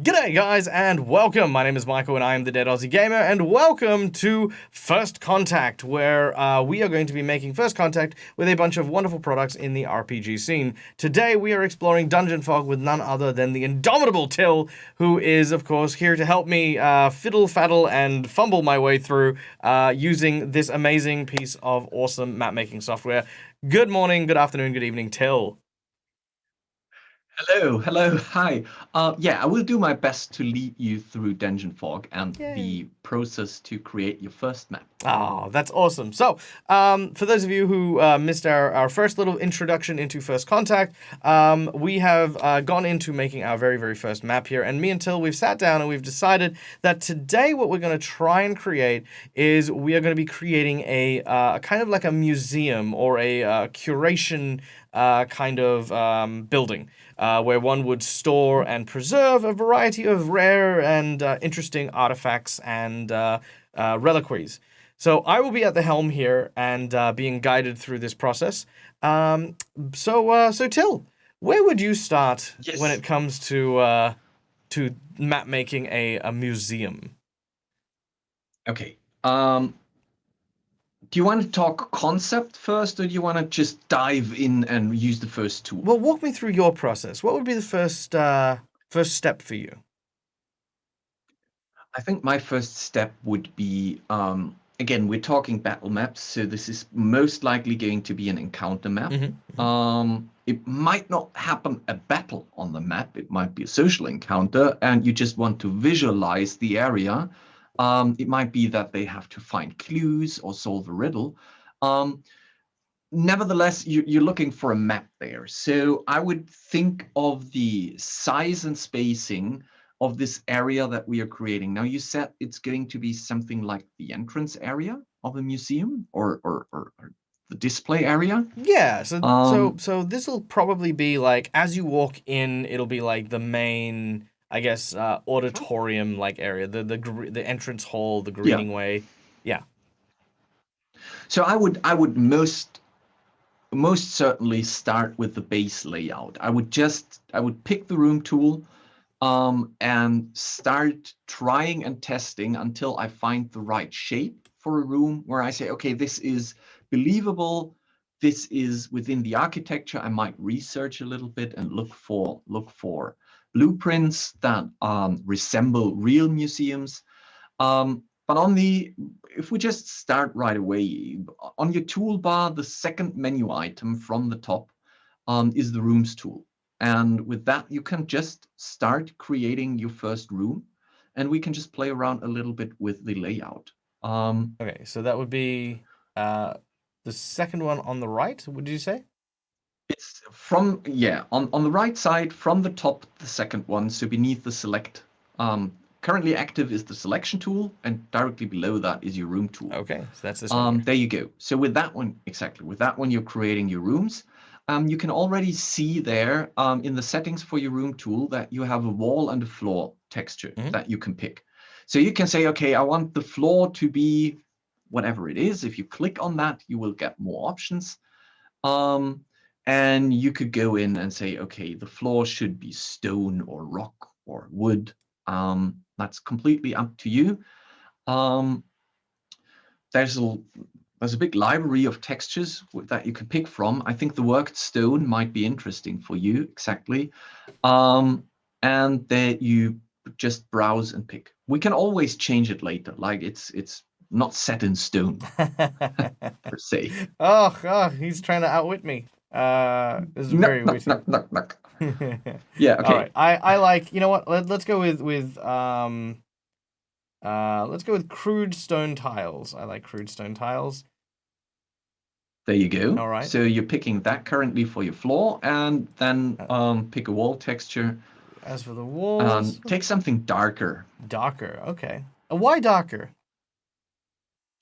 G'day guys and welcome. My name is Michael and I am the DeadAussieGamer, and welcome to First Contact, where we are going to be making first contact with a bunch of wonderful products in the RPG scene. Today we are exploring Dungeonfog with none other than the indomitable Till, who is of course here to help me fiddle, faddle and fumble my way through using this amazing piece of awesome map making software. Good morning, good afternoon, good evening, Till. Hello, hi. Yeah, I will do my best to lead you through Dungeonfog and Yay. the process to create your first map. Oh, that's awesome. So, for those of you who missed our first little introduction into First Contact, we have gone into making our very, very first map here. And me and Till, we've sat down and we've decided that today what we're going to try and create is we are going to be creating a kind of like a museum or a curation kind of building. Where one would store and preserve a variety of rare and interesting artifacts and reliquaries. So I will be at the helm here and being guided through this process. So Till, where would you start when it comes to map making a museum? Okay. Do you want to talk concept first, or do you want to just dive in and use the first tool? Well, walk me through your process. What would be the first step for you? I think my first step would be, again, we're talking battle maps, so this is most likely going to be an encounter map. It might not happen a battle on the map. It might be a social encounter, and you just want to visualize the area. It might be that they have to find clues or solve a riddle. Nevertheless, you're looking for a map there. So I would think of the size and spacing of this area that we are creating. Now, you said it's going to be something like the entrance area of a museum or the display area. Yeah, so this will probably be like, as you walk in, it'll be like the main, I guess, auditorium like area, the entrance hall, the greeting way. Yeah. So I would most certainly start with the base layout. I would pick the room tool and start trying and testing until I find the right shape for a room where I say, okay, this is believable. This is within the architecture. I might research a little bit and look for blueprints that resemble real museums. But if we just start right away, on your toolbar, the second menu item from the top is the rooms tool. And with that, you can just start creating your first room, and we can just play around a little bit with the layout. Okay, so that would be the second one on the right, would you say? It's on the right side from the top, the second one, so beneath the select. Currently active is the selection tool, and directly below that is your room tool. Okay, so that's this one. There you go. So with that one, you're creating your rooms. You can already see there in the settings for your room tool that you have a wall and a floor texture that you can pick. So you can say, okay, I want the floor to be whatever it is. If you click on that, you will get more options. And you could go in and say, okay, the floor should be stone or rock or wood. That's completely up to you. There's a big library of textures that you can pick from. I think the worked stone might be interesting for you, exactly. And there you just browse and pick. We can always change it later. Like it's not set in stone per se. Oh, he's trying to outwit me. This is very witty. Yeah, okay. All right. I like, you know what? Let's go with crude stone tiles. I like crude stone tiles. There you go. All right. So you're picking that currently for your floor, and then pick a wall texture. As for the walls, take something darker. Darker, okay. Why darker?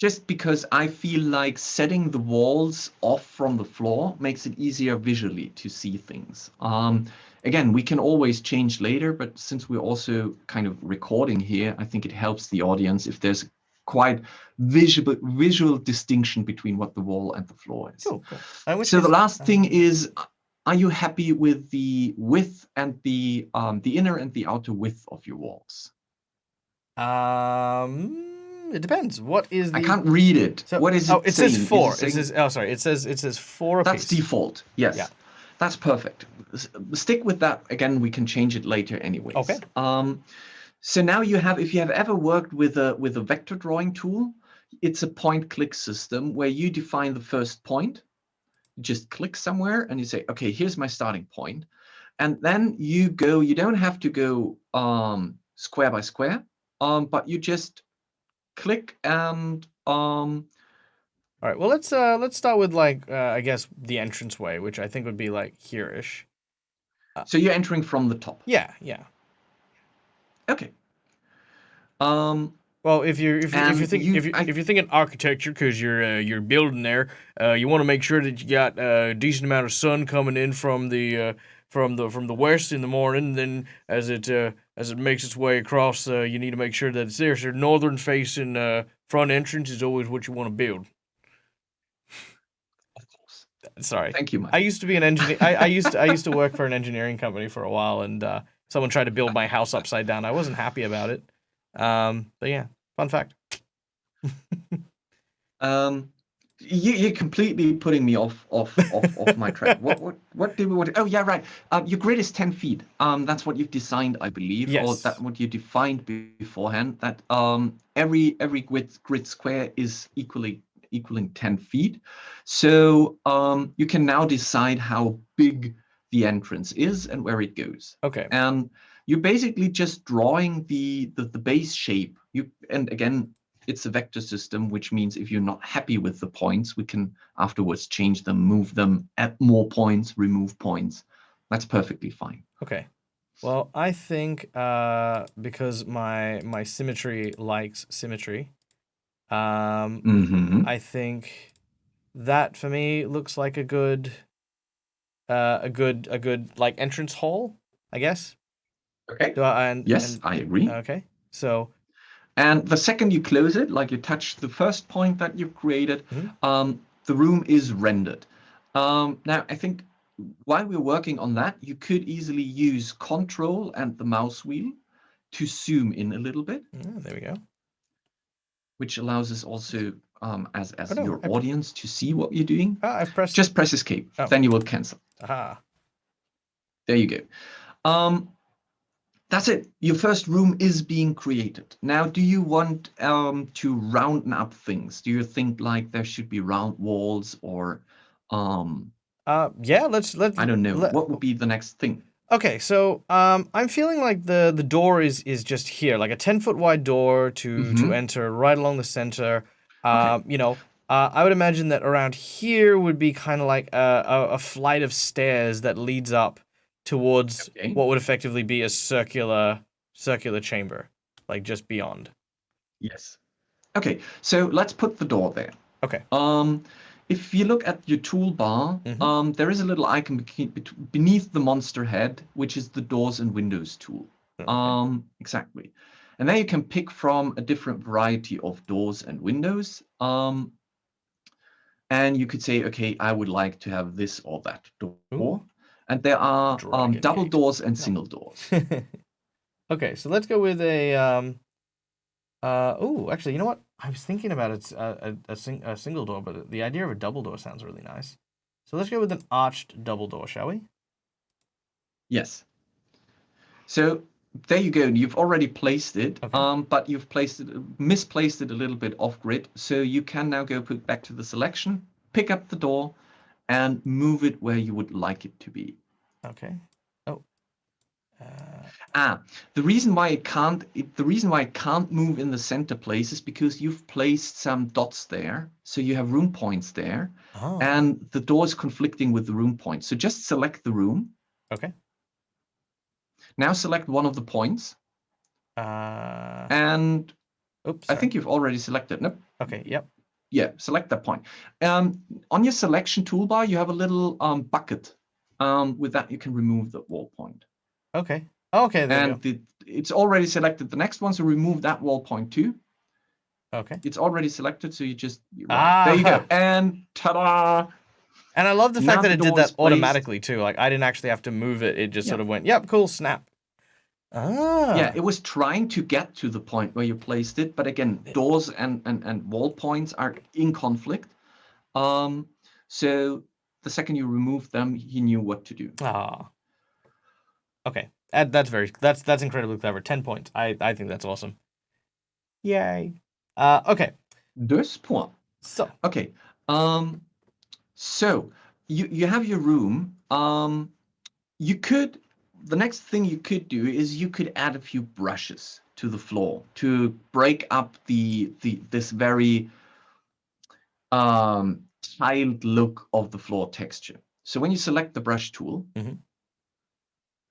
Just because I feel like setting the walls off from the floor makes it easier visually to see things. Again, we can always change later, but since we're also kind of recording here, I think it helps the audience if there's quite visual distinction between what the wall and the floor is. Cool. So the last thing is are you happy with the width and the inner and the outer width of your walls? It depends. What is the? I can't read it. So, What is oh, it it saying? says 4. Is it saying, It says, oh, sorry. It says 4 a that's piece. default. Yes. Yeah. That's perfect. Stick with that. Again, we can change it later anyways. Okay. So now you have, if you have ever worked with a vector drawing tool, it's a point-click system where you define the first point. You just click somewhere and you say, okay, here's my starting point. And then you go, you don't have to go square by square, but you just click and All right. Well, let's start with like I guess the entranceway, which I think would be like here-ish. so you're entering from the top. Yeah. Yeah. Okay. Well, if you're thinking architecture, because you're building there, you want to make sure that you got a decent amount of sun coming in from the west in the morning. Then as it makes its way across, you need to make sure that it's there. So northern facing front entrance is always what you want to build. Of course. Sorry. Thank you, Mike. I used to be an engineer. I used to work for an engineering company for a while, and someone tried to build my house upside down. I wasn't happy about it. But yeah, fun fact. You're completely putting me off my track. What did we want? Oh yeah, right. Your grid is 10 feet. That's what you've designed, I believe, Yes. or that what you defined beforehand. That every grid square is equaling 10 feet. So you can now decide how big the entrance is and where it goes. Okay. And you're basically just drawing the base shape. And again, it's a vector system, which means if you're not happy with the points, we can afterwards change them, move them, add more points, remove points. That's perfectly fine. Okay. Well, I think because my symmetry likes symmetry, I think that for me looks like a good like entrance hall, I guess. Okay. I agree. Okay. So. And the second you close it, like you touch the first point that you've created, the room is rendered. Now, I think while we're working on that, you could easily use Control and the mouse wheel to zoom in a little bit. There we go. Which allows us also, as your audience, to see what you're doing. I've pressed. Just press Escape. Oh. Then you will cancel. Aha. There you go. That's it. Your first room is being created. Now, do you want to round up things? Do you think like there should be round walls or yeah, let's I don't know. What would be the next thing? Okay, so I'm feeling like the door is just here, like a 10-foot wide door to enter right along the center. Okay. You know, I would imagine that around here would be kind of like a flight of stairs that leads up towards what would effectively be a circular chamber, like just beyond. Yes. Okay, so let's put the door there. Okay. If you look at your toolbar, there is a little icon beneath the monster head, which is the doors and windows tool. Okay. Exactly. And there you can pick from a different variety of doors and windows. And you could say, okay, I would like to have this or that door. Ooh. And there are double doors and single doors. Okay, so let's go with a oh, actually, you know what? I was thinking about it, a single door, but the idea of a double door sounds really nice. So let's go with an arched double door, shall we? Yes. So there you go. You've already placed it, but you've misplaced it a little bit off grid. So you can now go back to the selection, pick up the door, and move it where you would like it to be. Okay. Oh. The reason why it can't move in the center place is because you've placed some dots there, so you have room points there, and the door is conflicting with the room points. So just select the room. Okay. Now select one of the points. And oops, I think you've already selected. Nope. Okay. Yep. Yeah, select that point. On your selection toolbar, you have a little bucket. With that, you can remove the wall point. Okay. Okay, there you go. It's already selected the next one, so remove that wall point too. Okay. It's already selected, so you just there you go. And ta-da! And I love the fact Now that the it did door is that placed. automatically too. Like I didn't actually have to move it. It just Yeah. sort of went, yep, cool, snap. Ah. Yeah, it was trying to get to the point where you placed it, but again, doors and wall points are in conflict. So the second you remove them, he knew what to do. Ah. Okay. That's incredibly clever. 10 points. I think that's awesome. Yay. Okay. 2 points. So. Okay. So you have your room. The next thing you could do is you could add a few brushes to the floor to break up this very tiled look of the floor texture. So when you select the brush tool,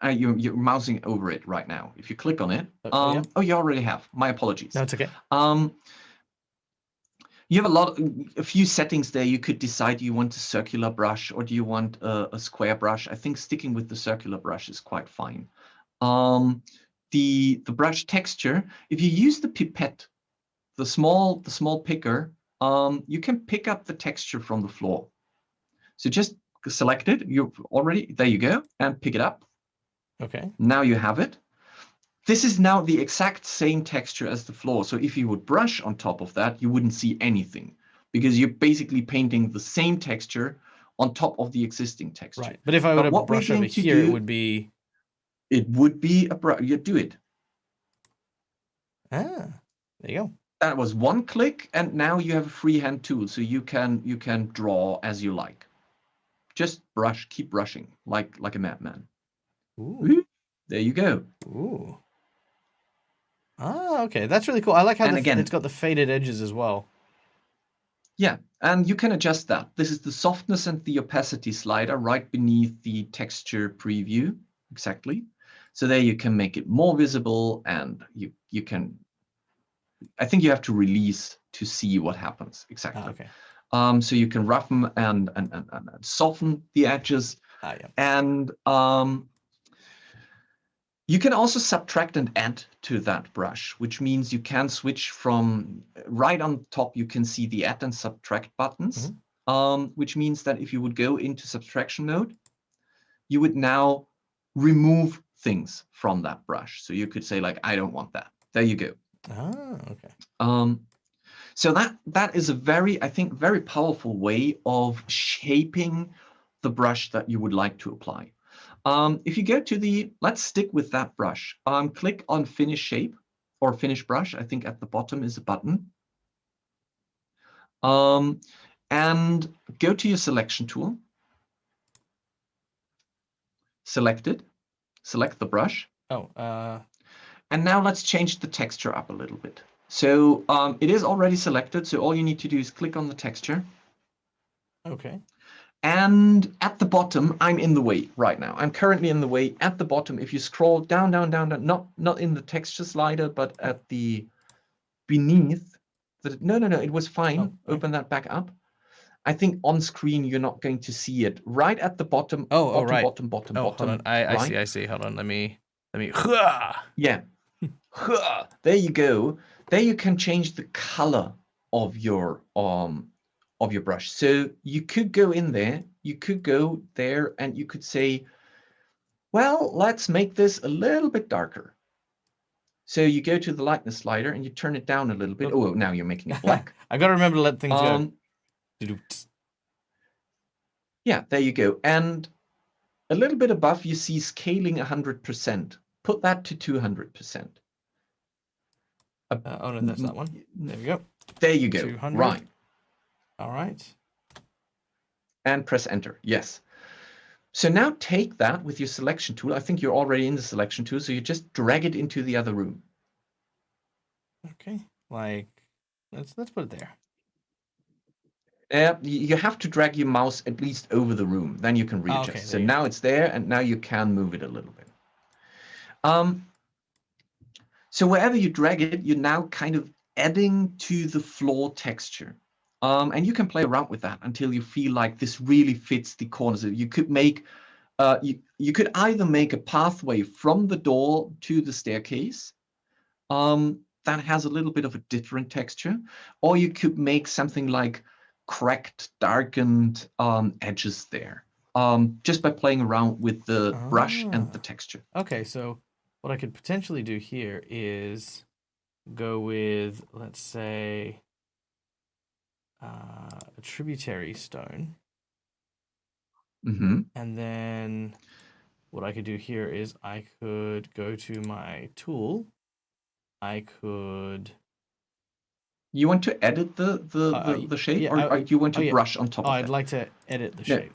you're mousing over it right now. If you click on it, yeah. oh, you already have. My apologies. No, it's okay. You have a few settings there. You could decide, do you want a circular brush or do you want a square brush? I think sticking with the circular brush is quite fine. The brush texture, if you use the pipette, the small picker, you can pick up the texture from the floor. So just select it. There you go, and pick it up. Okay. Now you have it. This is now the exact same texture as the floor. So if you would brush on top of that, you wouldn't see anything because you're basically painting the same texture on top of the existing texture. Right. But if I were to brush over here, it would be... It would be a brush. You do it. Ah, there you go. That was one click, and now you have a freehand tool, so you can draw as you like. Just brush, keep brushing like a madman. Ooh. There you go. Ooh. Ah, okay. That's really cool. I like how it's got the faded edges as well. Yeah, and you can adjust that. This is the softness and the opacity slider right beneath the texture preview. Exactly. So there you can make it more visible, and you can... I think you have to release to see what happens. Exactly. Okay. So you can roughen and soften the edges. Yeah. And you can also subtract and add to that brush, which means you can switch from right on top. You can see the add and subtract buttons, which means that if you would go into subtraction mode, you would now remove things from that brush. So you could say, like, I don't want that. There you go. Ah, okay. So that is a I think, very powerful way of shaping the brush that you would like to apply. If you go to let's stick with that brush. Click on Finish Shape or Finish Brush. I think at the bottom is a button. And go to your selection tool. Select it. Select the brush. And now let's change the texture up a little bit. So it is already selected. So all you need to do is click on the texture. Okay. And at the bottom, I'm in the way right now. I'm currently in the way. At the bottom, if you scroll down, not in the texture slider, but at the beneath. No, it was fine. Open that back up. I think on screen you're not going to see it. Right at the bottom. Right. Bottom. Hold on. I see. Hold on. Let me. Yeah. There you go. There you can change the color of your brush. So you could go in there, you could go there, and you could say, well, let's make this a little bit darker. So you go to the lightness slider and you turn it down a little bit. Oh, now you're making it black. I got to remember to let things go. Yeah, there you go. And a little bit above, you see scaling 100%. Put that to 200%. Oh, no, that's that one. There we go. There you go. 200. Right. All right. And press enter. Yes. So now take that with your selection tool. I think you're already in the selection tool. So you just drag it into the other room. Okay. Like, let's put it there. You have to drag your mouse at least over the room. Then you can readjust. Okay, so now it's there, and now you can move it a little bit. So wherever you drag it, you're now kind of adding to the floor texture. And you can play around with that until you feel like this really fits the corners. You could make, you could either make a pathway from the door to the staircase that has a little bit of a different texture, or you could make something like cracked, darkened edges there, just by playing around with the brush and the texture. Okay, so what I could potentially do here is go with, let's say, a tributary stone. Mm-hmm. And then what I could do here is I could go to my tool. I could... You want to edit the shape, yeah, or you want to brush on top of I'd that? like to edit the No. shape.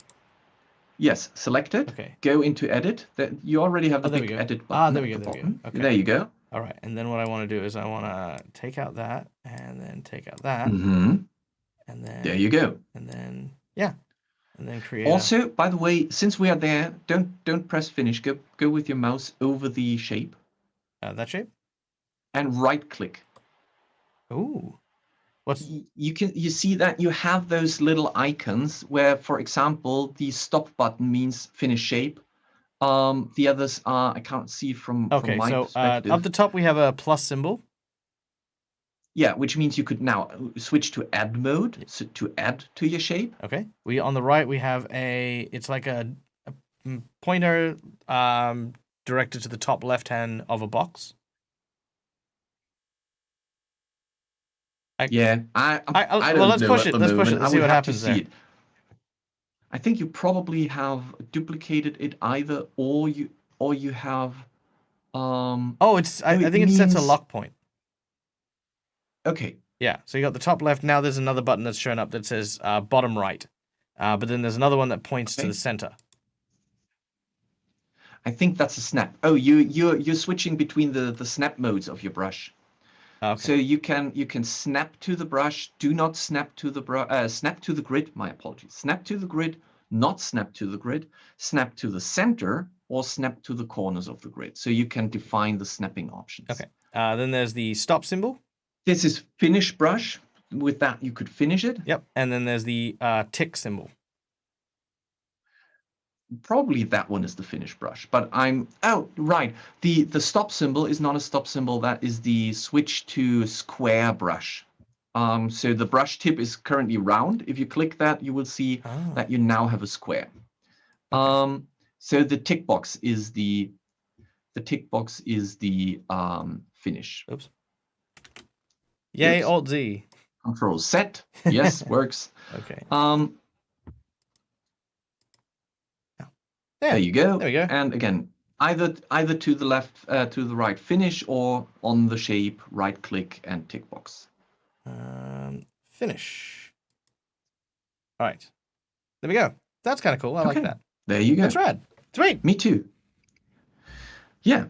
Yes, select it. Okay. Go into edit. You already have the there we big go. edit button There we at go, the there we bottom. go. Okay. There you go. All right, and then what I want to do is I want to take out that, and then take out that, Mm-hmm. and then... There you go. And then, yeah. And then create Also, by the way, since we are there, don't press finish. Go with your mouse over the shape. that shape? And right click. Ooh. What's... You see that you have those little icons where, for example, the stop button means finish shape. The others are, I can't see from my perspective. Up the top we have a plus symbol. Yeah, which means you could now switch to add mode, so to add to your shape. Okay. On the right we have it's like a pointer directed to the top left hand of a box. I don't well, let's know push at it. the Let's moment. push it. Let's I see would what have to happens see there. it. I think you probably have duplicated it either, or you have. Oh, it's. I think it's set to lock point. Okay. Yeah. So you got the top left. Now there's another button that's shown up that says bottom right, but then there's another one that points to the center. I think that's a snap. Oh, you're switching between the snap modes of your brush. Okay. So you can snap to the brush. Do not snap to the snap to the grid. My apologies. Snap to the grid. Not snap to the grid. Snap to the center or snap to the corners of the grid. So you can define the snapping options. Okay. Then there's the stop symbol. This is finish brush. With that, you could finish it. Yep. And then there's the tick symbol. Probably that one is the finish brush, but right. The stop symbol is not a stop symbol. That is the switch to square brush. So the brush tip is currently round. If you click that, you will see that you now have a square. Okay. So the tick box is the finish. Oops. Yay, Alt Z. Control Z. Yes, works. Okay. Yeah, there you go. There we go. And again, either to the left, to the right, finish, or on the shape, right click and tick box. Finish. All right. There we go. That's kind of cool. I like that. There you go. That's rad. Sweet. Me too. Yeah.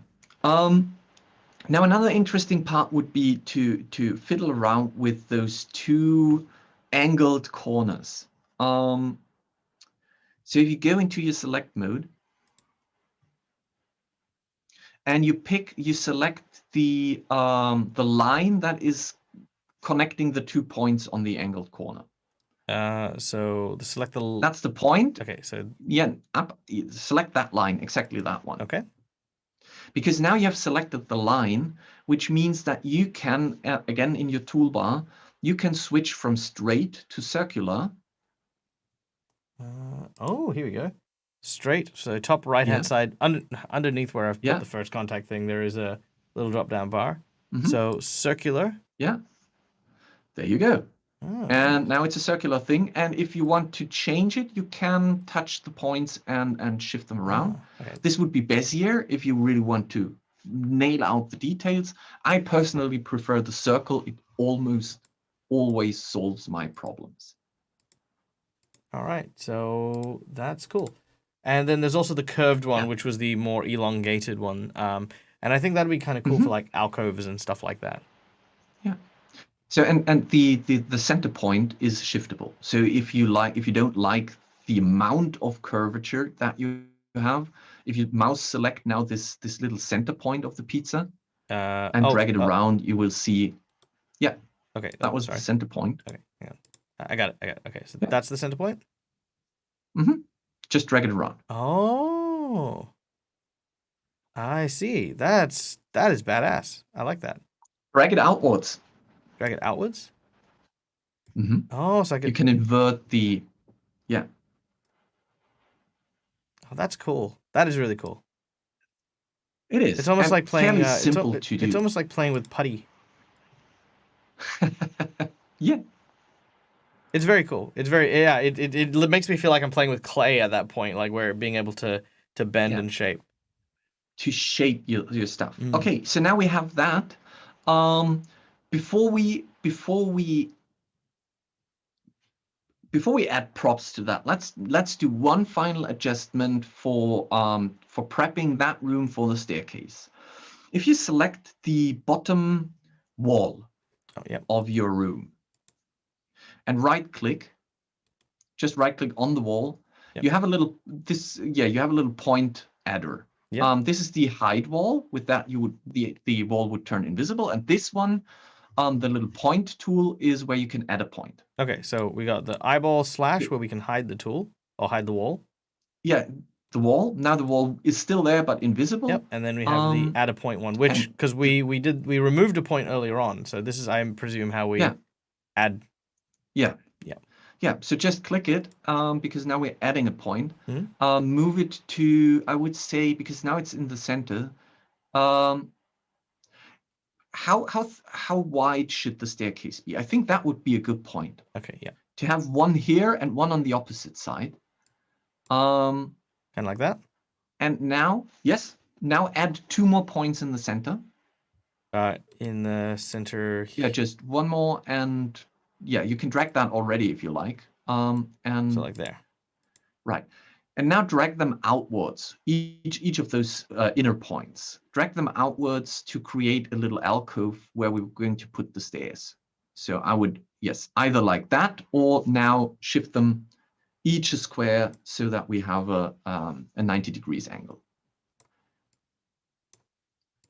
Now another interesting part would be to fiddle around with those two angled corners. So if you go into your select mode and you select the line that is connecting the 2 points on the angled corner. So select the... That's the point. Okay, so... Yeah, select that line, exactly that one. Okay. Because now you have selected the line, which means that you can, again, in your toolbar, you can switch from straight to circular. Here we go. Straight, so top right-hand side, underneath where I've put the first contact thing, there is a little drop-down bar. Mm-hmm. So circular. Yeah. There you go. And now it's a circular thing. And if you want to change it, you can touch the points and shift them around. Okay. This would be Bezier if you really want to nail out the details. I personally prefer the circle. It almost always solves my problems. All right, so that's cool. And then there's also the curved one, which was the more elongated one. And I think that'd be kind of cool for like alcoves and stuff like that. Yeah. So and the center point is shiftable. So if you don't like the amount of curvature that you have, if you mouse select now this little center point of the pizza and drag it around, you will see. Yeah. Okay. That was the center point. Okay. Yeah. I got it. Okay. So that's the center point. Mm-hmm. Just drag it around. Oh. I see. That is badass. I like that. Drag it outwards. Drag it outwards? Oh, so I You could. can invert the, yeah. Oh, that's cool. That is really cool. It is. It's almost and like playing. fairly simple to It's do. almost like playing with putty. Yeah. It's very cool. It's very yeah. It makes me feel like I'm playing with clay at that point, like where being able to bend and shape. To shape your stuff. Mm. Okay, so now we have that. Before we add props to that, let's do one final adjustment for prepping that room for the staircase. If you select the bottom wall of your room and just right click on the wall, you have a little you have a little point adder. This is the hide wall. With that, the wall would turn invisible, and this one, the little point tool, is where you can add a point. Okay, so we got the eyeball slash where we can hide the tool or hide the wall. Yeah, the wall. Now the wall is still there but invisible. Yep, and then we have the add a point one, which because we removed a point earlier on, so this is I presume how we add. Yeah. So just click it because now we're adding a point. Move it to, I would say, because now it's in the center. How wide should the staircase be? I think that would be a good point. Okay, yeah. To have one here and one on the opposite side. Kind of like that. And now, now add 2 more points in the center. In the center. Yeah, just one more, and yeah, you can drag that already if you like. And so like there. Right. And now drag them outwards, each of those inner points. Drag them outwards to create a little alcove where we're going to put the stairs. So I would, either like that, or now shift them each a square so that we have a 90 degrees angle.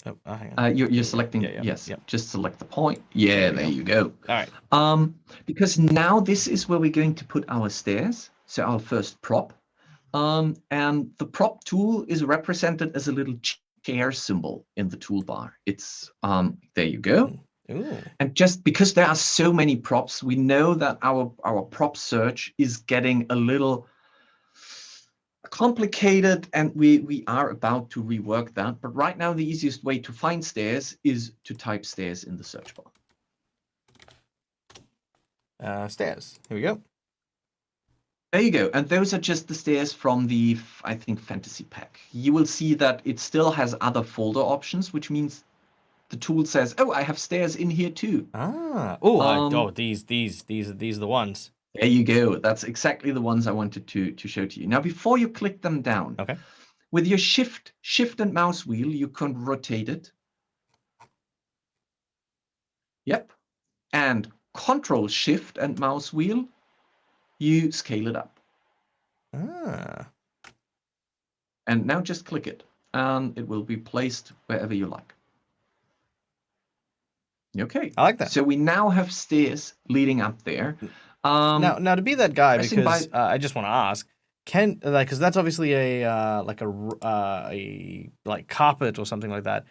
Oh, hang on. You're selecting, just select the point. Yeah, there you go. All right. Because now this is where we're going to put our stairs. So our first prop. And the prop tool is represented as a little chair symbol in the toolbar. It's there you go. Ooh. And just because there are so many props, we know that our prop search is getting a little complicated, and we are about to rework that. But right now, the easiest way to find stairs is to type stairs in the search bar. Stairs. Here we go. There you go. And those are just the stairs from the, I think, fantasy pack. You will see that it still has other folder options, which means the tool says, oh, I have stairs in here too. These are the ones. There you go. That's exactly the ones I wanted to show to you. Now, before you click them down, with your shift and mouse wheel, you can rotate it. Yep. And Control Shift and mouse wheel, you scale it up. And now just click it, and it will be placed wherever you like. Okay. I like that. So we now have stairs leading up there. Now to be that guy, because I just want to ask, because that's obviously a carpet or something like that.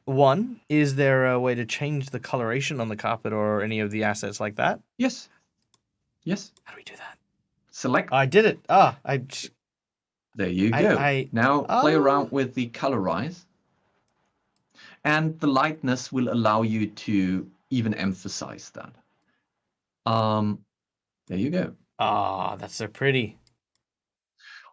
One, is there a way to change the coloration on the carpet or any of the assets like that? Yes. How do we do that? Select. I did it. There you go. Now play around with the colorize. And the lightness will allow you to even emphasize that. There you go. That's so pretty.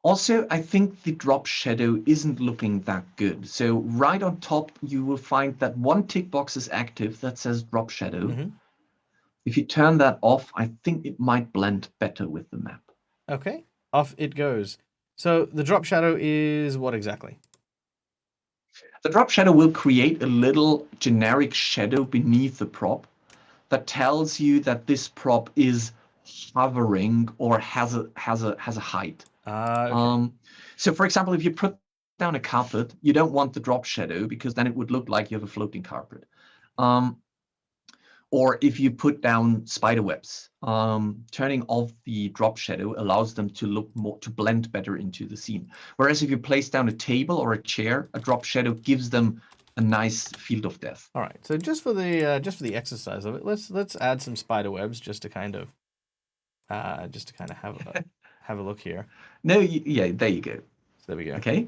Also, I think the drop shadow isn't looking that good. So right on top, you will find that one tick box is active that says drop shadow. If you turn that off, I think it might blend better with the map. Okay, off it goes. So the drop shadow is what exactly? The drop shadow will create a little generic shadow beneath the prop that tells you that this prop is hovering or has a height. So for example, if you put down a carpet, you don't want the drop shadow because then it would look like you have a floating carpet. Or if you put down spider webs, turning off the drop shadow allows them to blend better into the scene. Whereas if you place down a table or a chair, a drop shadow gives them a nice field of death. All right. So just for the exercise of it, let's add some spider webs just to kind of have a look here. No, yeah, there you go. So there we go. Okay.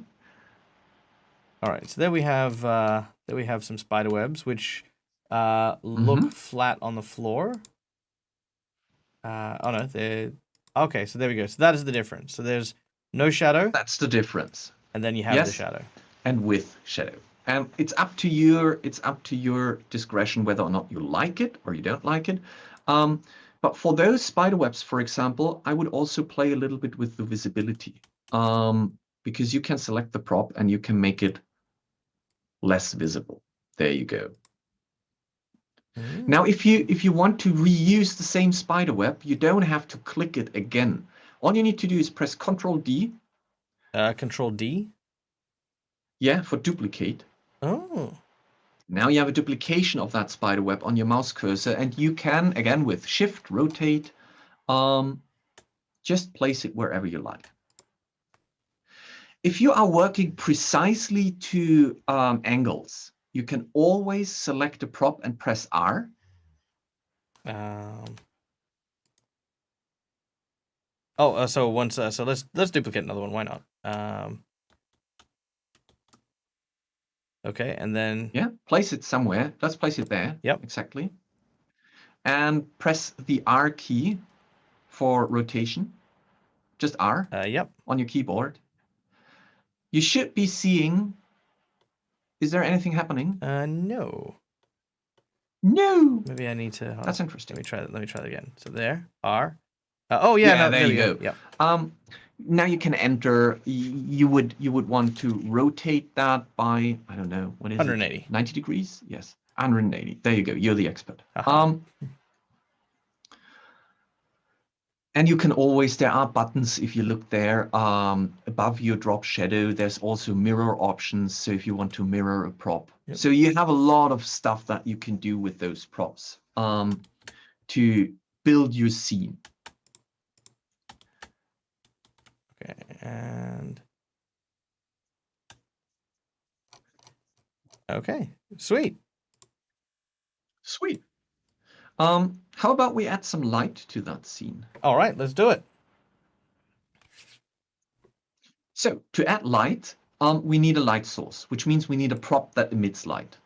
All right. So there we have some spider webs which look flat on the floor. Oh no, they're okay. So there we go. So that is the difference. So there's no shadow. That's the difference. And then you have the shadow. And with shadow. And it's up to your discretion whether or not you like it or you don't like it. But for those spider webs, for example, I would also play a little bit with the visibility, because you can select the prop and you can make it less visible. There you go. Now, if you want to reuse the same spider web, you don't have to click it again. All you need to do is press Ctrl D. Control D. Yeah, for duplicate. Oh. Now you have a duplication of that spider web on your mouse cursor, and you can, again, with Shift, rotate, just place it wherever you like. If you are working precisely to angles, you can always select a prop and press R. So once so let's duplicate another one. Why not? Okay, and then Place it somewhere. Let's place it there. Yep. Exactly. And press the R key for rotation. Just R. Yep. On your keyboard. You should be seeing. Is there anything happening? No. No. Maybe I need to. That's interesting. Let me try that again. So there, R. Oh yeah, no, there you go. Yeah. Now you can enter. You would want to rotate that by, I don't know, what is 180. it? 90 degrees? Yes, 180. There you go. You're the expert. And you can always, there are buttons if you look there, above your drop shadow, there's also mirror options. So if you want to mirror a prop. Yep. So you have a lot of stuff that you can do with those props to build your scene. Okay, and okay, sweet. Sweet. How about we add some light to that scene? All right, let's do it. So to add light, we need a light source, which means we need a prop that emits light.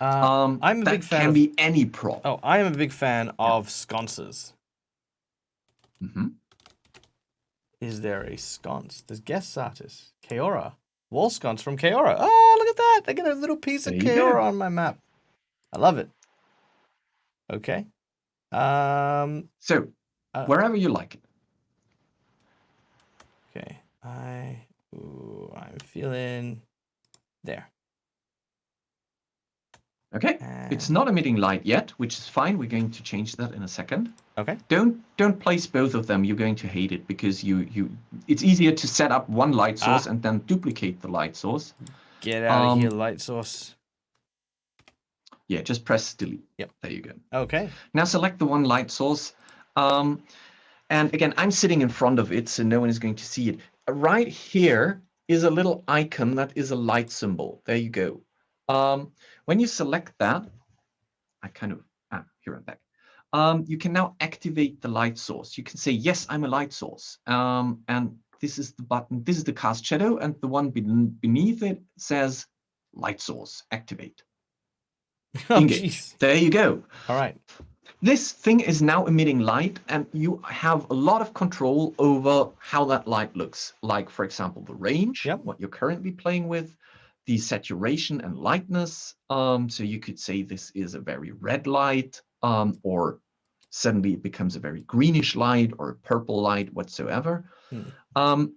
I'm a big fan. That can be any prop. Oh, I am a big fan of sconces. Is there a sconce? There's guest artist, Keora. Wall sconce from Keora. Oh, look at that. They get a little piece of Keora on my map. I love it. Okay. So, wherever you like it. Okay. I'm feeling there. Okay. It's not emitting light yet, which is fine. We're going to change that in a second. Okay. Don't place both of them. You're going to hate it because it's easier to set up one light source and then duplicate the light source. Get out of here, light source. Yeah, just press delete. Yep. There you go. Okay. Now select the one light source. And again, I'm sitting in front of it, so no one is going to see it. Right here is a little icon that is a light symbol. There you go. When you select that, here I'm back. You can now activate the light source. You can say, yes, I'm a light source. And this is the button. This is the cast shadow, and the one beneath it says light source, activate. Oh, geez. There you go. All right. This thing is now emitting light, and you have a lot of control over how that light looks. Like, for example, the range, what you're currently playing with, the saturation and lightness. So you could say this is a very red light, or suddenly it becomes a very greenish light or a purple light whatsoever. But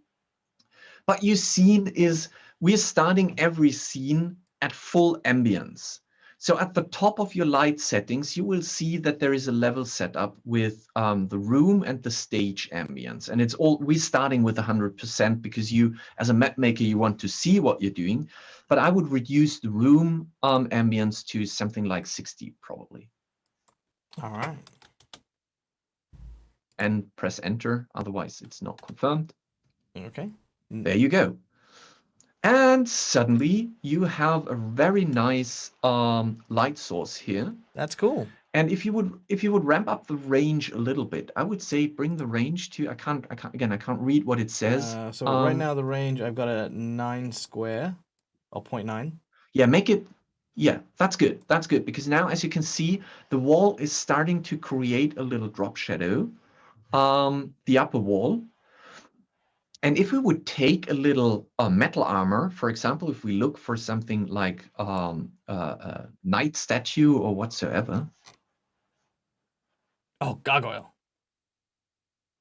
your scene is, we're starting every scene at full ambience. So at the top of your light settings, you will see that there is a level set up with the room and the stage ambience. And we're starting with 100% because you, as a map maker, you want to see what you're doing. But I would reduce the room ambience to something like 60, probably. All right. And press enter, otherwise it's not confirmed. Okay. There you go. And suddenly you have a very nice light source here. That's cool. And if you would ramp up the range a little bit, I would say bring the range to, I can't read what it says. So right now the range, I've got a 9 square, or 0.9. Yeah, make it, yeah, that's good. That's good, because now, as you can see, the wall is starting to create a little drop shadow, the upper wall. And if we would take a little metal armor, for example, if we look for something like a knight statue or whatsoever. Oh, gargoyle.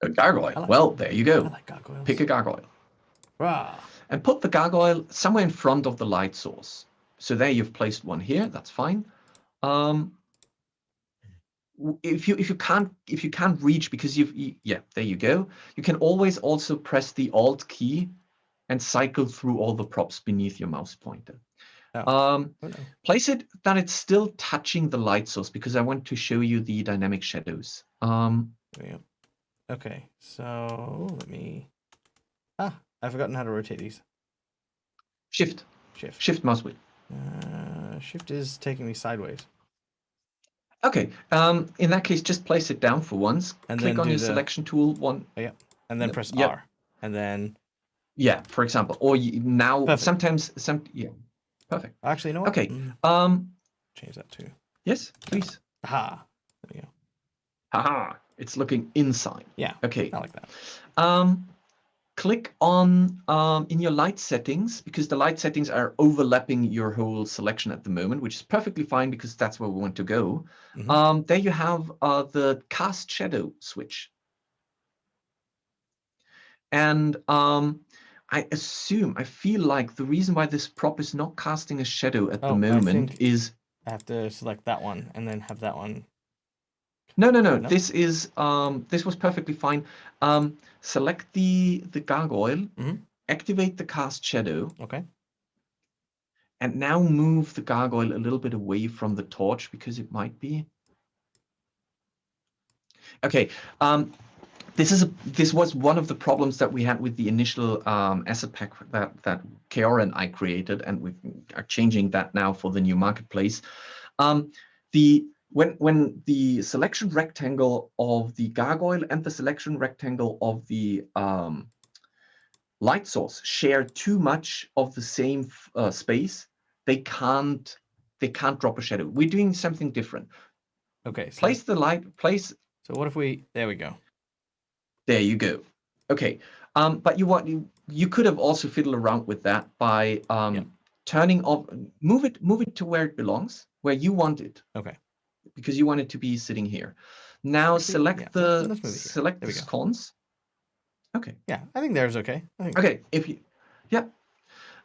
A gargoyle. Well, there you go. I like gargoyles. Pick a gargoyle. Rah. And put the gargoyle somewhere in front of the light source. So there you've placed one here. That's fine. If you can't reach, because yeah, there you go. You can always also press the Alt key and cycle through all the props beneath your mouse pointer. Oh. Place it that it's still touching the light source, because I want to show you the dynamic shadows. Okay, so let me. I've forgotten how to rotate these. Shift mouse wheel. Shift is taking me sideways. Okay, in that case, just place it down for once. And click then on your selection tool. And then press R. And then. Yeah, for example, or now Perfect. sometimes perfect. Actually, you know what? Okay. Change that too. Yes, please. Aha. There we go. Haha. It's looking inside. Yeah. Okay. I like that. Click on in your light settings, because the light settings are overlapping your whole selection at the moment, which is perfectly fine, because that's where we want to go. There you have the cast shadow switch. And I feel like the reason why this prop is not casting a shadow at the moment is I have to select that one and then have that one. No. This was perfectly fine. Select the gargoyle, activate the cast shadow. Okay. And now move the gargoyle a little bit away from the torch, because it might be. Okay. This was one of the problems that we had with the initial asset pack that Keora and I created, and we are changing that now for the new marketplace. When the selection rectangle of the gargoyle and the selection rectangle of the light source share too much of the same space, they can't drop a shadow. We're doing something different. Okay. So place the light. So what if we? There we go. There you go. Okay. But you could have also fiddled around with that by turning off. Move it to where it belongs, where you want it. Okay. Because you want it to be sitting here. Now select the sconce. Okay. Yeah, I think there's okay. Okay.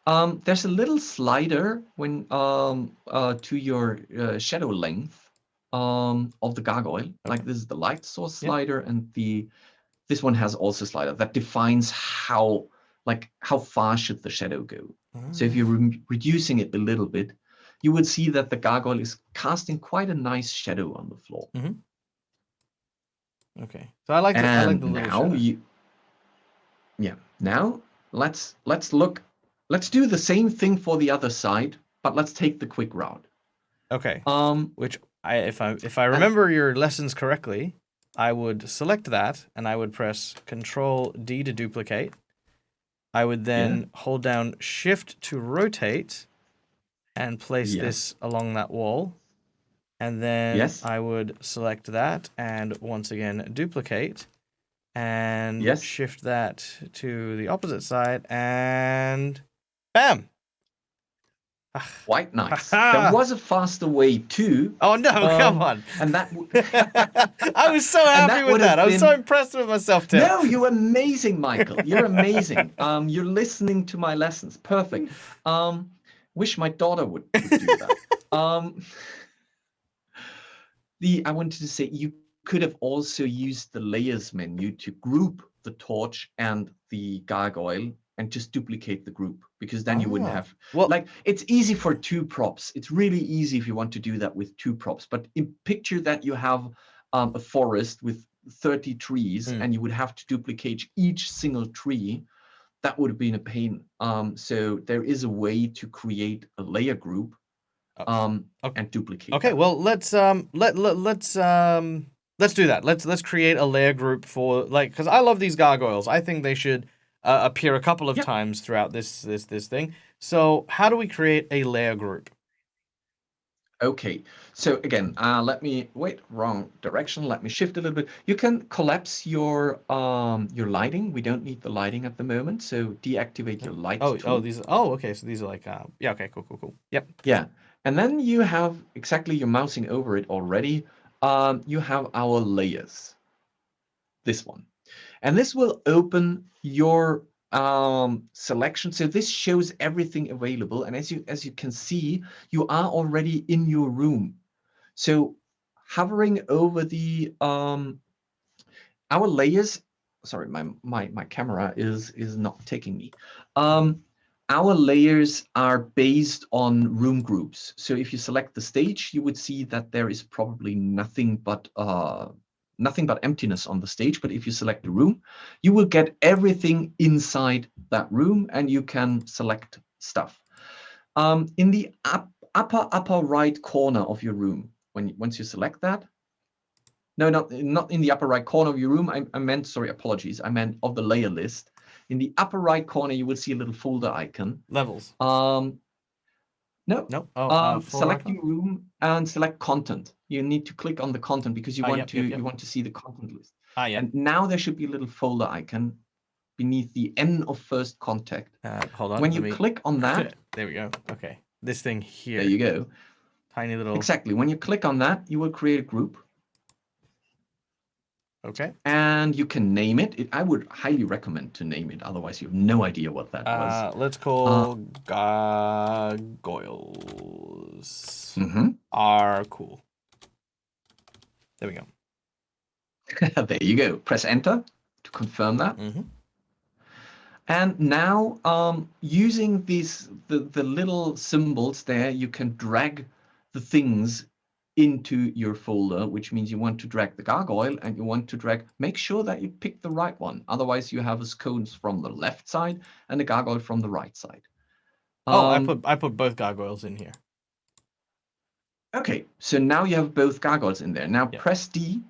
There's a little slider when to your shadow length of the gargoyle. Okay. Like this is the light source slider, and this one has also a slider that defines how far should the shadow go. So if you're reducing it a little bit, you would see that the gargoyle is casting quite a nice shadow on the floor. Okay, so I like the little now shadow. Now let's look. Let's do the same thing for the other side, but let's take the quick route. Okay. Which if I remember your lessons correctly, I would select that and I would press Control D to duplicate. I would then hold down Shift to rotate and place this along that wall. And then I would select that and once again duplicate and shift that to the opposite side and bam! Quite nice. There was a faster way too. Oh no, come on. And that I was so happy with that. I was so impressed with myself, Tim. No, you're amazing, Michael. You're amazing. You're listening to my lessons. Perfect. Wish my daughter would do that. I wanted to say you could have also used the layers menu to group the torch and the gargoyle and just duplicate the group, because then you wouldn't have it's easy for 2 props. It's really easy if you want to do that with 2 props. But picture that you have a forest with 30 trees and you would have to duplicate each single tree. that would have been a pain. So there is a way to create a layer group Okay. and duplicate Okay, that. well let's do that. Let's create a layer group for, like, because I love these gargoyles. I think they should appear a couple of Yep. times throughout this thing. So how do we create a layer group? Okay, so again, let me wait, wrong direction. Let me shift a little bit. You can collapse your lighting. We don't need the lighting at the moment, so deactivate your light tool. Okay, so these are like yeah, okay, cool. Yep. Yeah, and then you have exactly, you're mousing over it already. You have our layers, this one, and this will open your selection. So this shows everything available, and as you can see, you are already in your room. So hovering over the our layers, sorry, my camera is not taking me. Our layers are based on room groups. So if you select the stage, you would see that there is probably nothing but emptiness on the stage. But if you select the room, you will get everything inside that room, and you can select stuff. In the upper right corner of your room, once you select that, no, not in the upper right corner of your room. I meant, sorry, apologies. I meant of the layer list. In the upper right corner, you will see a little folder icon. Levels. No. Oh, select your room and select content. You need to click on the content because you want yep. you want to see the content list. Yep. And now there should be a little folder icon beneath the N of first contact. Hold on. When you click on that, there we go. Okay, this thing here. There you go. Tiny little. Exactly. When you click on that, you will create a group. Okay. And you can name it. I would highly recommend to name it. Otherwise, you have no idea what that was. Let's call gargoyles. Are cool. There we go. There you go. Press enter to confirm that. And now, using these the little symbols there, you can drag the things into your folder, which means you want to drag the gargoyle and you want to make sure that you pick the right one. Otherwise, you have a scones from the left side and a gargoyle from the right side. I put both gargoyles in here. Okay, so now you have both gargoyles in there. Now press D.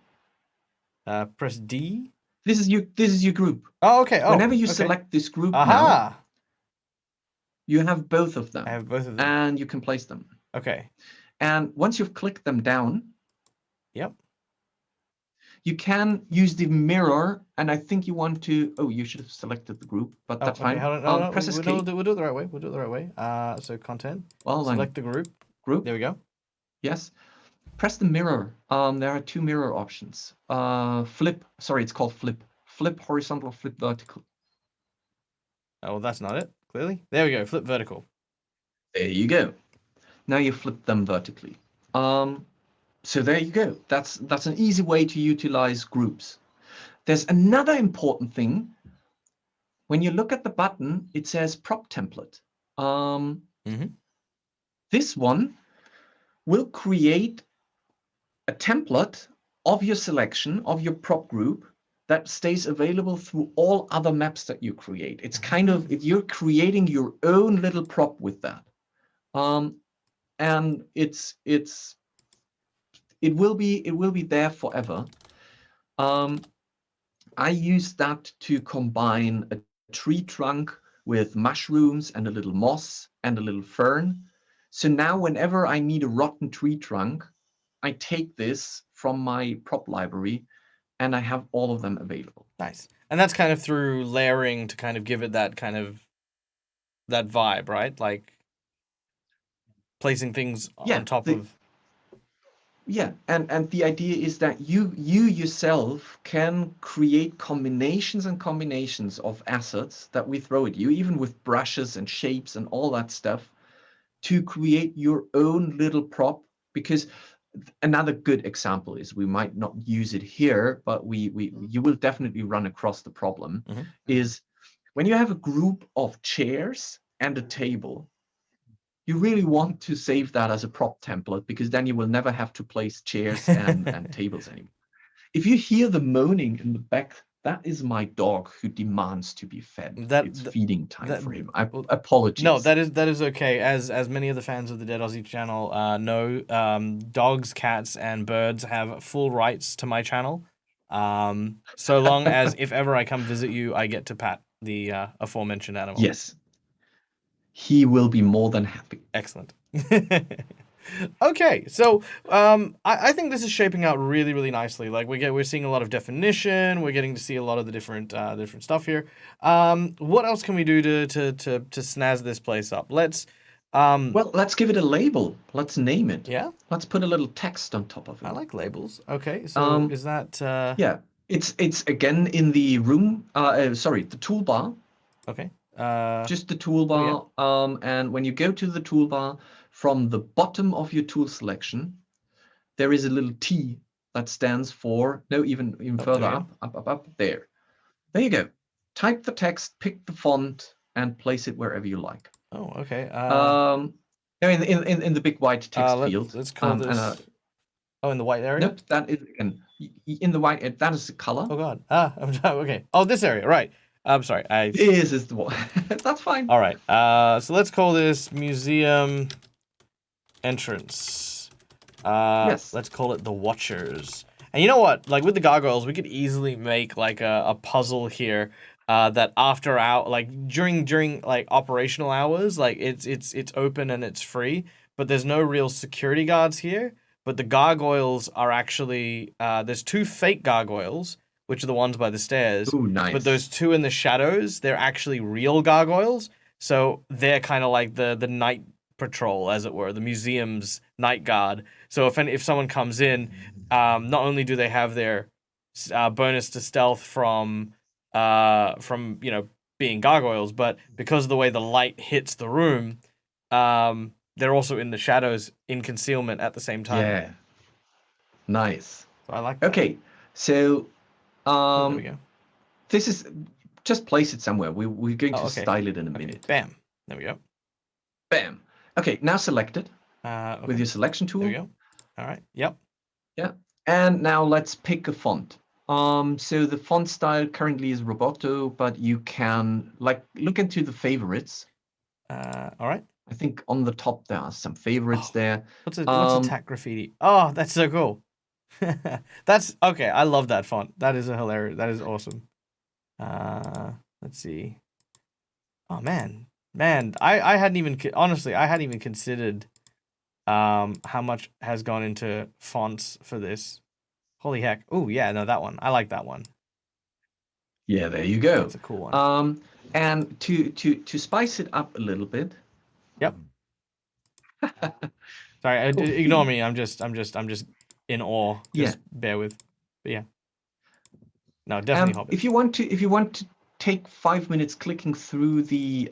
Press D. This is your group. Oh, okay. Whenever you select this group now, you have both of them. I have both of them. And you can place them. Okay. And once you've clicked them down, yep, you can use the mirror. And I think you want to. Oh, you should have selected the group, but that's fine. No, press escape. We'll do it the right way. We'll do it the right way. So content. Well, select the group. There we go. Yes. Press the mirror. There are two mirror options. Flip. Sorry, it's called flip. Flip horizontal, flip vertical. Oh, well, that's not it. Clearly. There we go. Flip vertical. There you go. Now you flip them vertically. So there you go. That's an easy way to utilize groups. There's another important thing. When you look at the button, it says prop template. This one will create a template of your selection, of your prop group, that stays available through all other maps that you create. It's kind of, you're creating your own little prop with that. And it will be there forever. I use that to combine a tree trunk with mushrooms and a little moss and a little fern. So now whenever I need a rotten tree trunk, I take this from my prop library and I have all of them available. Nice. And that's kind of through layering to kind of give it that kind of that vibe, right? Like placing things on top of. Yeah, and the idea is that you yourself can create combinations and combinations of assets that we throw at you, even with brushes and shapes and all that stuff, to create your own little prop. Because another good example is, we might not use it here, but you will definitely run across the problem, is when you have a group of chairs and a table, you really want to save that as a prop template, because then you will never have to place chairs and tables anymore. If you hear the moaning in the That is my dog who demands to be fed. It's feeding time for him. Apologies. No, that is okay. As many of the fans of the Dead Aussie channel know, dogs, cats, and birds have full rights to my channel. So long as if ever I come visit you, I get to pat the aforementioned animal. Yes. He will be more than happy. Excellent. Okay, so I think this is shaping out really, really nicely. Like we're seeing a lot of definition. We're getting to see a lot of the different stuff here. What else can we do to snazz this place up? Let's well, let's give it a label. Let's name it. Yeah. Let's put a little text on top of it. I like labels. Okay, so is that yeah, it's again in the room. Sorry, the toolbar. Okay. Just the toolbar. Oh, yeah. And when you go to the toolbar, from the bottom of your tool selection, there is a little T that stands for, no, even further up, there. There you go. Type the text, pick the font, and place it wherever you like. Oh, okay. In the big white text field. Let's call this. In the white area? Nope, that is, in the white, that is the color. Oh, God. Okay. Oh, this area, right. I'm sorry. This is the one. That's fine. All right. So let's call this museum entrance. Yes. Let's call it the Watchers. And you know what? Like with the gargoyles, we could easily make like a puzzle here that after during like operational hours, like it's open and it's free, but there's no real security guards here. But the gargoyles are actually there's 2 fake gargoyles, which are the ones by the stairs. Ooh, nice. But those 2 in the shadows, they're actually real gargoyles. So they're kind of like the night patrol, as it were, the museum's night guard. So if someone comes in, not only do they have their bonus to stealth from being gargoyles, but because of the way the light hits the room, they're also in the shadows in concealment at the same time. Yeah. Nice. So I like that. Okay, so there we go. This is just place it somewhere. We're going to style it in a minute. Bam. There we go. Bam. Okay, now select it with your selection tool. There we go. All right. Yep. Yeah. And now let's pick a font. So the font style currently is Roboto, but you can look into the favorites. All right. I think on the top there are some favorites there. What's attack graffiti? Oh, that's so cool. That's okay. I love that font. That is hilarious. That is awesome. Let's see. Oh man. I hadn't even honestly considered how much has gone into fonts for this. Holy heck. Oh yeah, no, that one. I like that one. Yeah, there you go. That's a cool one. And to spice it up a little bit. Yep. Sorry, ignore me. I'm just in awe. Just bear with. But yeah. No, definitely Hobbit. If you want to take 5 minutes clicking through the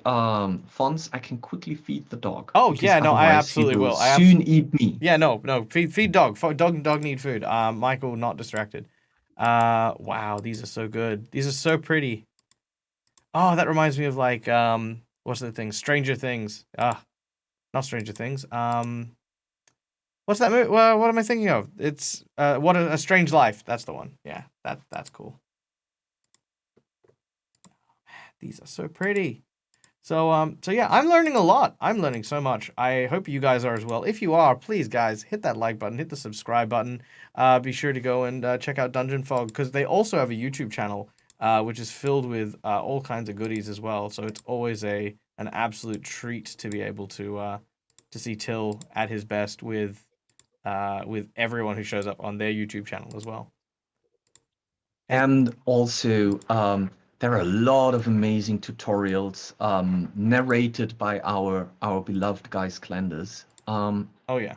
fonts, I can quickly feed the dog. Oh yeah, no, I absolutely will. Soon eat me. Yeah, no, feed dog. Dog need food. Michael, not distracted. Wow, these are so good. These are so pretty. Oh, that reminds me of like what's the thing? Stranger Things. Not Stranger Things. What's that movie? Well, what am I thinking of? It's What a Strange Life. That's the one. Yeah, that's cool. These are so pretty. So yeah, I'm learning a lot. I'm learning so much. I hope you guys are as well. If you are, please guys, hit that like button, hit the subscribe button. Be sure to go and check out Dungeonfog, because they also have a YouTube channel which is filled with all kinds of goodies as well. So it's always an absolute treat to be able to see Till at his best with everyone who shows up on their YouTube channel as well. And also, there are a lot of amazing tutorials narrated by our beloved Guys Clanders. Oh yeah.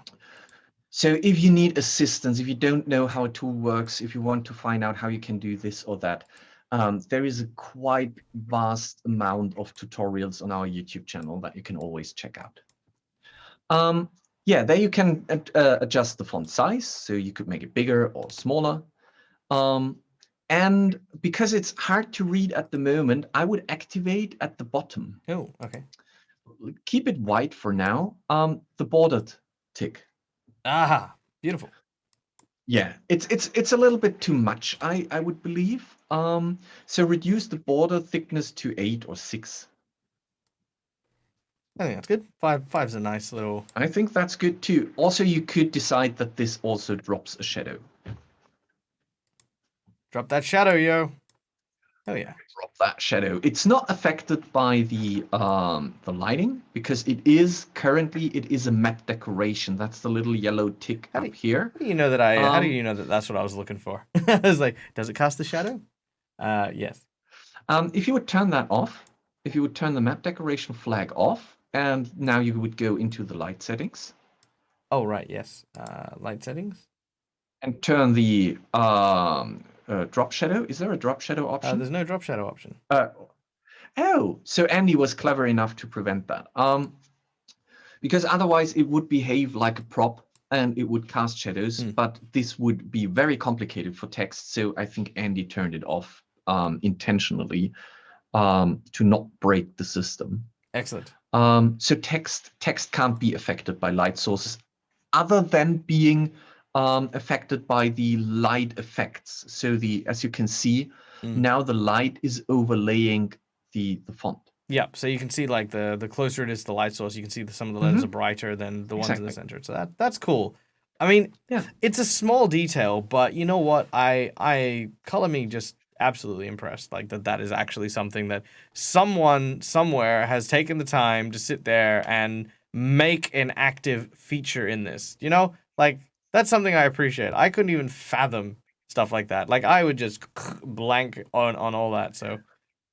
So if you need assistance, if you don't know how a tool works, if you want to find out how you can do this or that, there is a quite vast amount of tutorials on our YouTube channel that you can always check out. Yeah, there you can adjust the font size, so you could make it bigger or smaller. And because it's hard to read at the moment, I would activate at the bottom. Oh, okay. Keep it white for now. The bordered tick. Aha, beautiful. Yeah, it's a little bit too much, I would believe. So reduce the border thickness to 8 or 6. I think that's good. Five's a nice little... I think that's good too. Also, you could decide that this also drops a shadow. Drop that shadow, yo. Oh yeah. Drop that shadow. It's not affected by the lighting because it is a map decoration. That's the little yellow tick up here. How do you know that how do you know that that's what I was looking for? I was like, does it cast the shadow? Yes. If you would turn that off, if you would turn the map decoration flag off, and now you would go into the light settings. Oh right, yes. Light settings. And turn the drop shadow. Is there a drop shadow option? There's no drop shadow option. Oh, so Andy was clever enough to prevent that. Because otherwise it would behave like a prop and it would cast shadows, but this would be very complicated for text. So I think Andy turned it off intentionally to not break the system. Excellent. So text can't be affected by light sources other than being affected by the light effects. So as you can see, now the light is overlaying the font. Yep. So you can see like the closer it is to the light source, you can see some of the letters are brighter than the ones in the center. So that's cool. I mean, it's a small detail, but you know what? Color me just absolutely impressed. Like that is actually something that someone somewhere has taken the time to sit there and make an active feature in this. You know, like that's something I appreciate. I couldn't even fathom stuff like that. Like I would just blank on all that. So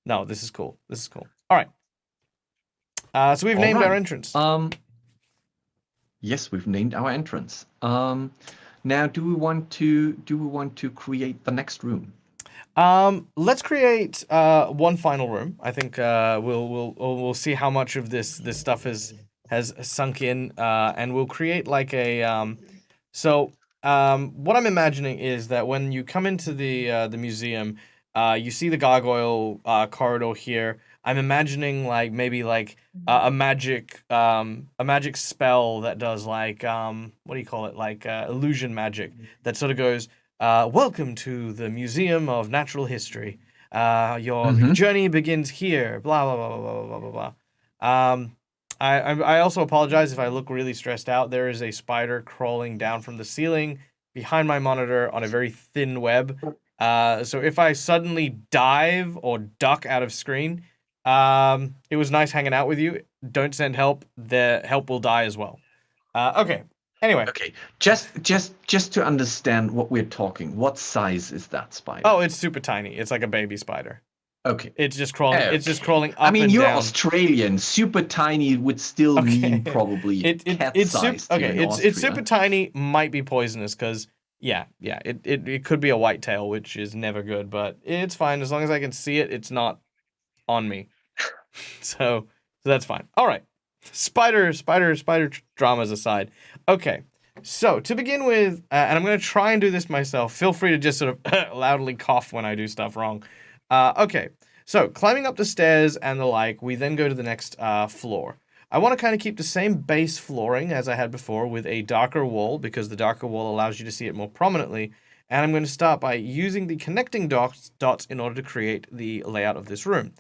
no, this is cool. This is cool. All right. So we've named our entrance. Yes, we've named our entrance. Now, do we want to create the next room? Let's create one final room. I think we'll see how much of this stuff has sunk in, and we'll create like a what I'm imagining is that when you come into the museum, you see the gargoyle corridor here. I'm imagining like maybe like a magic spell that does like what do you call it, like illusion magic that sort of goes, welcome to the Museum of Natural History. Your journey begins here. Blah blah blah blah blah blah blah blah. I also apologize if I look really stressed out. There is a spider crawling down from the ceiling behind my monitor on a very thin web. So if I suddenly dive or duck out of screen, it was nice hanging out with you. Don't send help. The help will die as well. Okay. Anyway. Okay. Just to understand what we're talking, what size is that spider? Oh, it's super tiny. It's like a baby spider. Okay. It's just crawling. Okay. It's just crawling up. I mean, you're down. Australian. Super tiny would still mean probably cat-sized. It's super tiny. Might be poisonous because it could be a whitetail, which is never good. But it's fine as long as I can see it. It's not on me. So that's fine. All right. Spider dramas aside. Okay. So to begin with, and I'm going to try and do this myself. Feel free to just sort of loudly cough when I do stuff wrong. Okay. So climbing up the stairs and the like, we then go to the next floor. I want to kind of keep the same base flooring as I had before with a darker wall because the darker wall allows you to see it more prominently. And I'm going to start by using the connecting dots in order to create the layout of this room.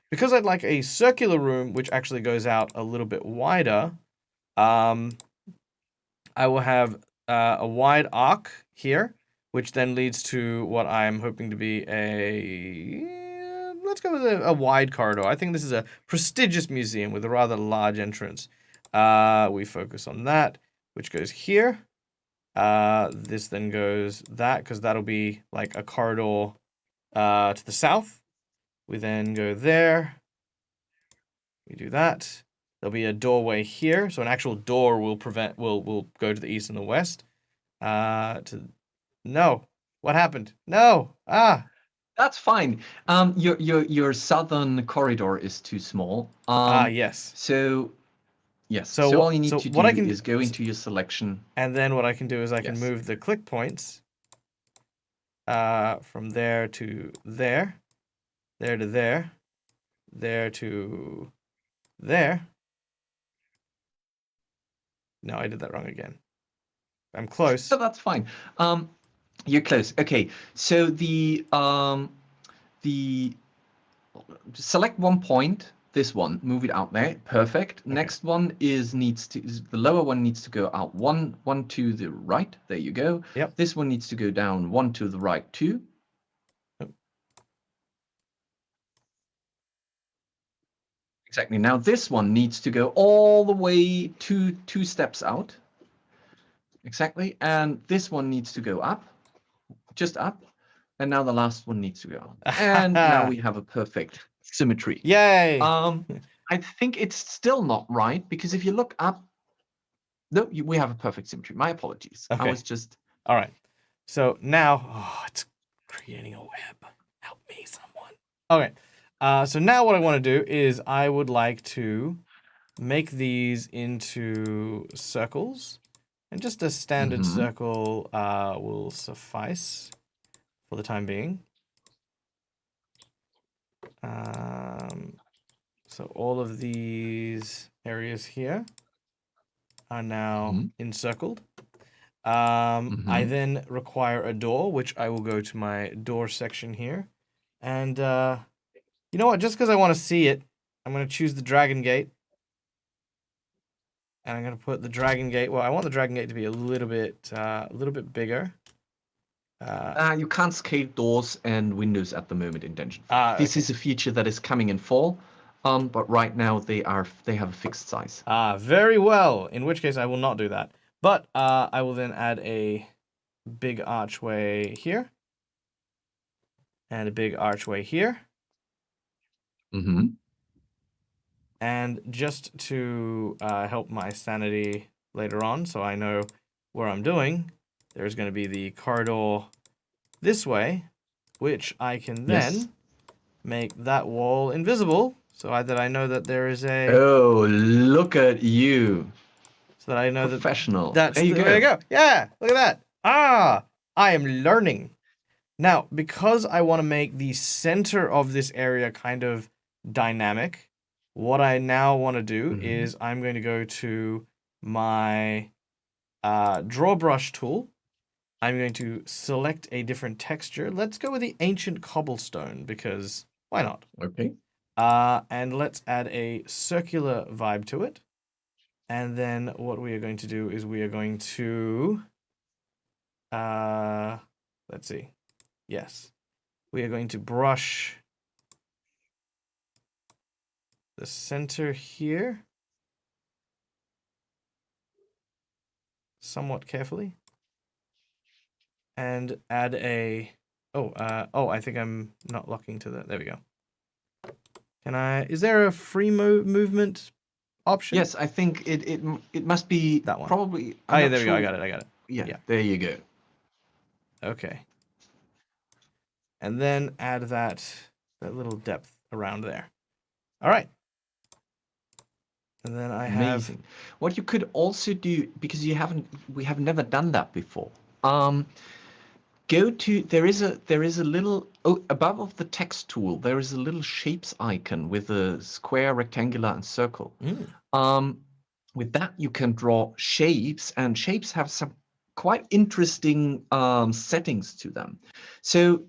Because I'd like a circular room, which actually goes out a little bit wider, I will have a wide arc here, which then leads to what I'm hoping to be let's go with a wide corridor. I think this is a prestigious museum with a rather large entrance. We focus on that, which goes here. This then goes that, because that'll be like a corridor to the south. We then go there. We do that. There'll be a doorway here, so an actual door will go to the east and the west. No. What happened? No. That's fine. Your southern corridor is too small. Yes. So yes. So all you need to do is go into your selection. And then what I can do is I can move the click points from there to there, there to there, there to there. No, I did that wrong again. I'm close. So that's fine. You're close. Okay. So the select one point, this one, move it out there, perfect. Okay. Next one the lower one needs to go out one to the right, there you go. Yep. This one needs to go down one to the right too. Yep. Exactly, now this one needs to go all the way two steps out. Exactly, and this one needs to go up, just up. And now the last one needs to go on. And now we have a perfect symmetry. Yay! I think it's still not right, because if you look up, no, we have a perfect symmetry. My apologies. Okay. I was just... All right. So now, it's creating a web. Help me, someone. Okay. So now what I want to do is I would like to make these into circles. And just a standard circle will suffice for the time being. So all of these areas here are now encircled. I then require a door, which I will go to my door section here. And you know what? Just because I want to see it, I'm going to choose the Dragon Gate. And I'm going to put the Dragon Gate. Well, I want the Dragon Gate to be a little bit bigger. You can't scale doors and windows at the moment in Dungeonfog. This is a feature that is coming in fall, but right now they have a fixed size. Very well. In which case I will not do that. But I will then add a big archway here. And a big archway here. And just to help my sanity later on, so I know where I'm doing, there's going to be the corridor this way, which I can then make that wall invisible, so that I know that there is a... Oh, look at you. So that I know Professional. That's there you go. There you go. Yeah, look at that. I am learning. Now, because I want to make the center of this area kind of dynamic, what I now want to do is I'm going to go to my draw brush tool. I'm going to select a different texture. Let's go with the ancient cobblestone, because why not? Okay. And let's add a circular vibe to it. And then what we are going to do is we are going to, let's see. Yes. We are going to brush the center here somewhat carefully. And add a... I think I'm not locking to that. There we go. Is there a free movement option? Yes, I think it must be that one. Probably... there we go. I got it. Yeah, there you go. Okay. And then add that little depth around there. All right. And then I have... Amazing. What you could also do, because we have never done that before. Go to, there is a little, above of the text tool, there is a little shapes icon with a square, rectangular, and circle. With that, you can draw shapes, and shapes have some quite interesting settings to them. So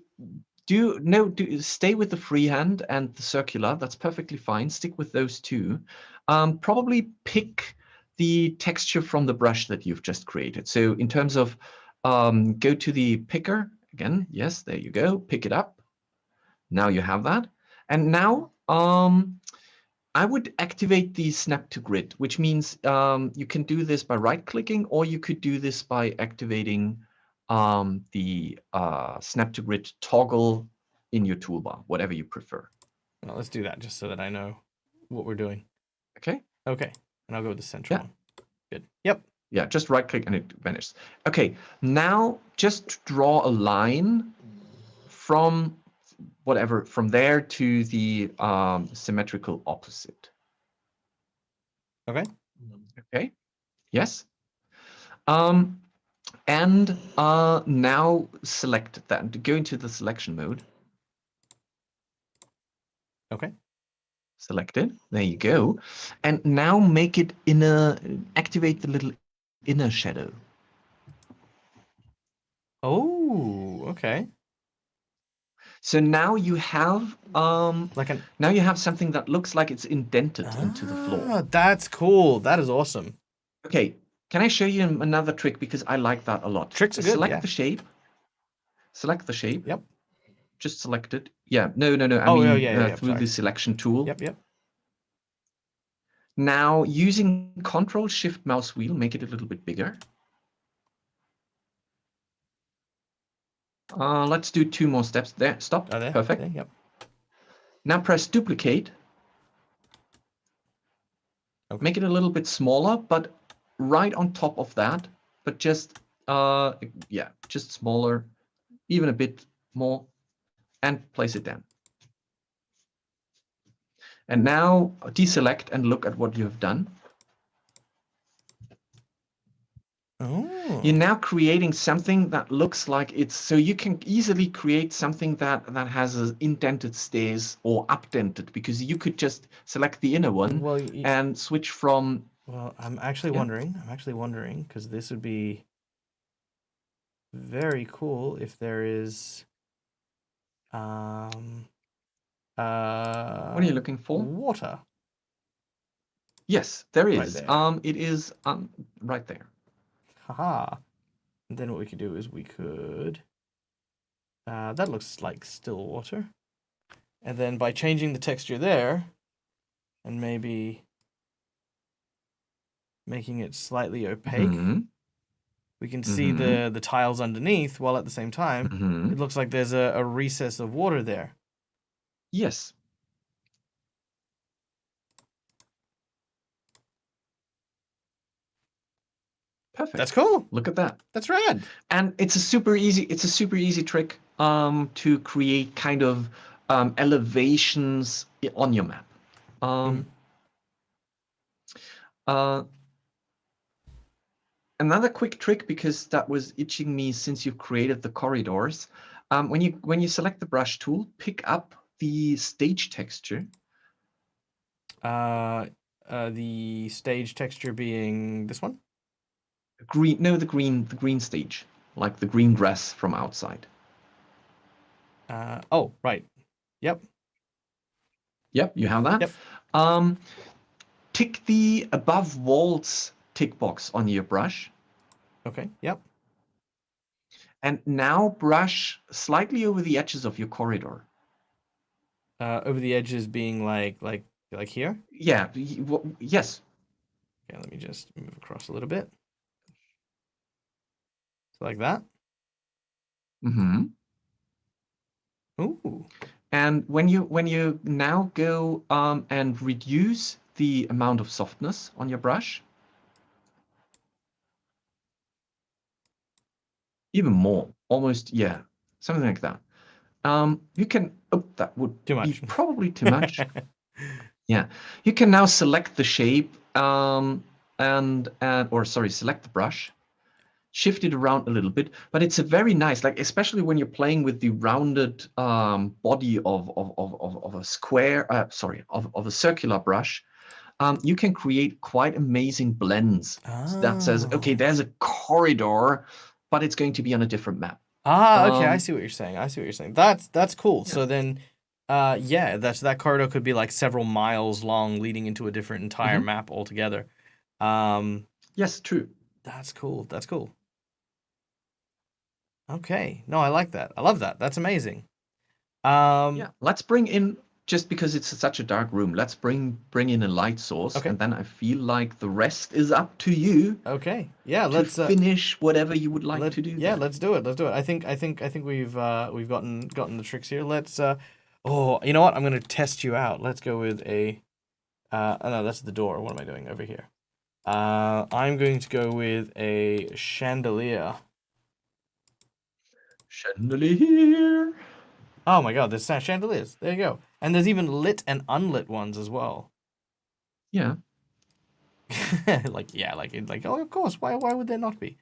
stay with the freehand and the circular. That's perfectly fine. Stick with those two. Probably pick the texture from the brush that you've just created. So in terms of go to the picker again. Yes, there you go. Pick it up. Now you have that. And now I would activate the snap to grid, which means you can do this by right-clicking, or you could do this by activating the snap to grid toggle in your toolbar, whatever you prefer. Well, let's do that just so that I know what we're doing. Okay. Okay. And I'll go with the central one. Good. Yep. Yeah, just right-click and it vanishes. Okay, now just draw a line from from there to the symmetrical opposite. Okay. Okay. Yes. And now select that. Go into the selection mode. Okay. Select it. There you go. And now make it activate the little inner shadow. Oh, okay. So now you have Like an now you have something that looks like it's indented into the floor. That's cool. That is awesome. Okay, can I show you another trick because I like that a lot. Tricks are good, Select yeah. the shape. Select the shape. Yep. Just select it. Yeah, no. I Oh, mean yeah. through Sorry. the selection tool. Yep. Now using Control Shift mouse wheel, make it a little bit bigger. Let's do 2 more steps. There, stop. Oh, there. Perfect. There, yep. Now press duplicate. Okay. Make it a little bit smaller, but right on top of that, but just just smaller, even a bit more, and place it down. And now deselect and look at what you have done. Oh. You're now creating something that looks like it's, so you can easily create something that has an indented stairs or updented, because you could just select the inner one and switch from. Well, I'm actually wondering, because this would be very cool if there is What are you looking for? water. Yes, there Right is. there. It is right there. Haha. And then what we could do is we could that looks like still water. And then by changing the texture there and maybe making it slightly opaque, we can see the tiles underneath, while at the same time it looks like there's a recess of water there. Yes. Perfect. That's cool. Look at that. That's rad. And it's a super easy trick to create kind of elevations on your map. Another quick trick, because that was itching me since you've created the corridors. When you select the brush tool, pick up the stage texture. The stage texture being this one? Green, no, the green stage, like the green grass from outside. Oh, right. Yep. Yep, you have that. Yep. Tick the above walls tick box on your brush. Okay, yep. And now brush slightly over the edges of your corridor. Over the edges being like here? Yeah, yes. Okay, let me just move across a little bit. So like that. Ooh. And when you now go and reduce the amount of softness on your brush, even more, almost, yeah, something like that. You can, that would be probably too much. Yeah, you can now select the shape select the brush, shift it around a little bit, but it's a very nice, like, especially when you're playing with the rounded body of a square, of a circular brush, you can create quite amazing blends. That says, okay, there's a corridor, but it's going to be on a different map. Okay, I see what you're saying. That's cool. Yeah. So then, that corridor could be like several miles long, leading into a different entire map altogether. Yes, true. That's cool. Okay, no, I like that. I love that. That's amazing. Yeah, let's bring in, just because it's such a dark room, let's bring in a light source, and then I feel like the rest is up to you. Okay, yeah, let's finish whatever you would like to do. Yeah, let's do it. I think we've gotten the tricks here. Let's oh, you know what? I'm gonna test you out. Let's go with a oh no, that's the door. What am I doing over here? I'm going to go with a chandelier. Chandelier. Oh my god, there's chandeliers. There you go. And there's even lit and unlit ones as well. Yeah. like oh, of course. Why would there not be?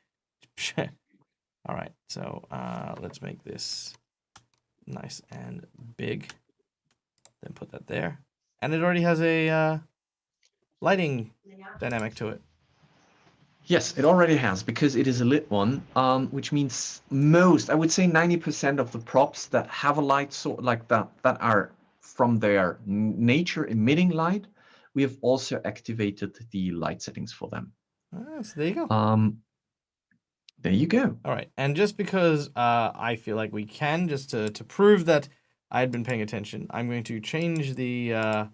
All right. So let's make this nice and big. Then put that there. And it already has a lighting dynamic to it. Yes, it already has, because it is a lit one, which means I would say 90% of the props that have a light source like that are from their nature emitting light, we have also activated the light settings for them. So there you go. There you go. All right, and just because I feel like we can, just to prove that I had been paying attention, I'm going to change the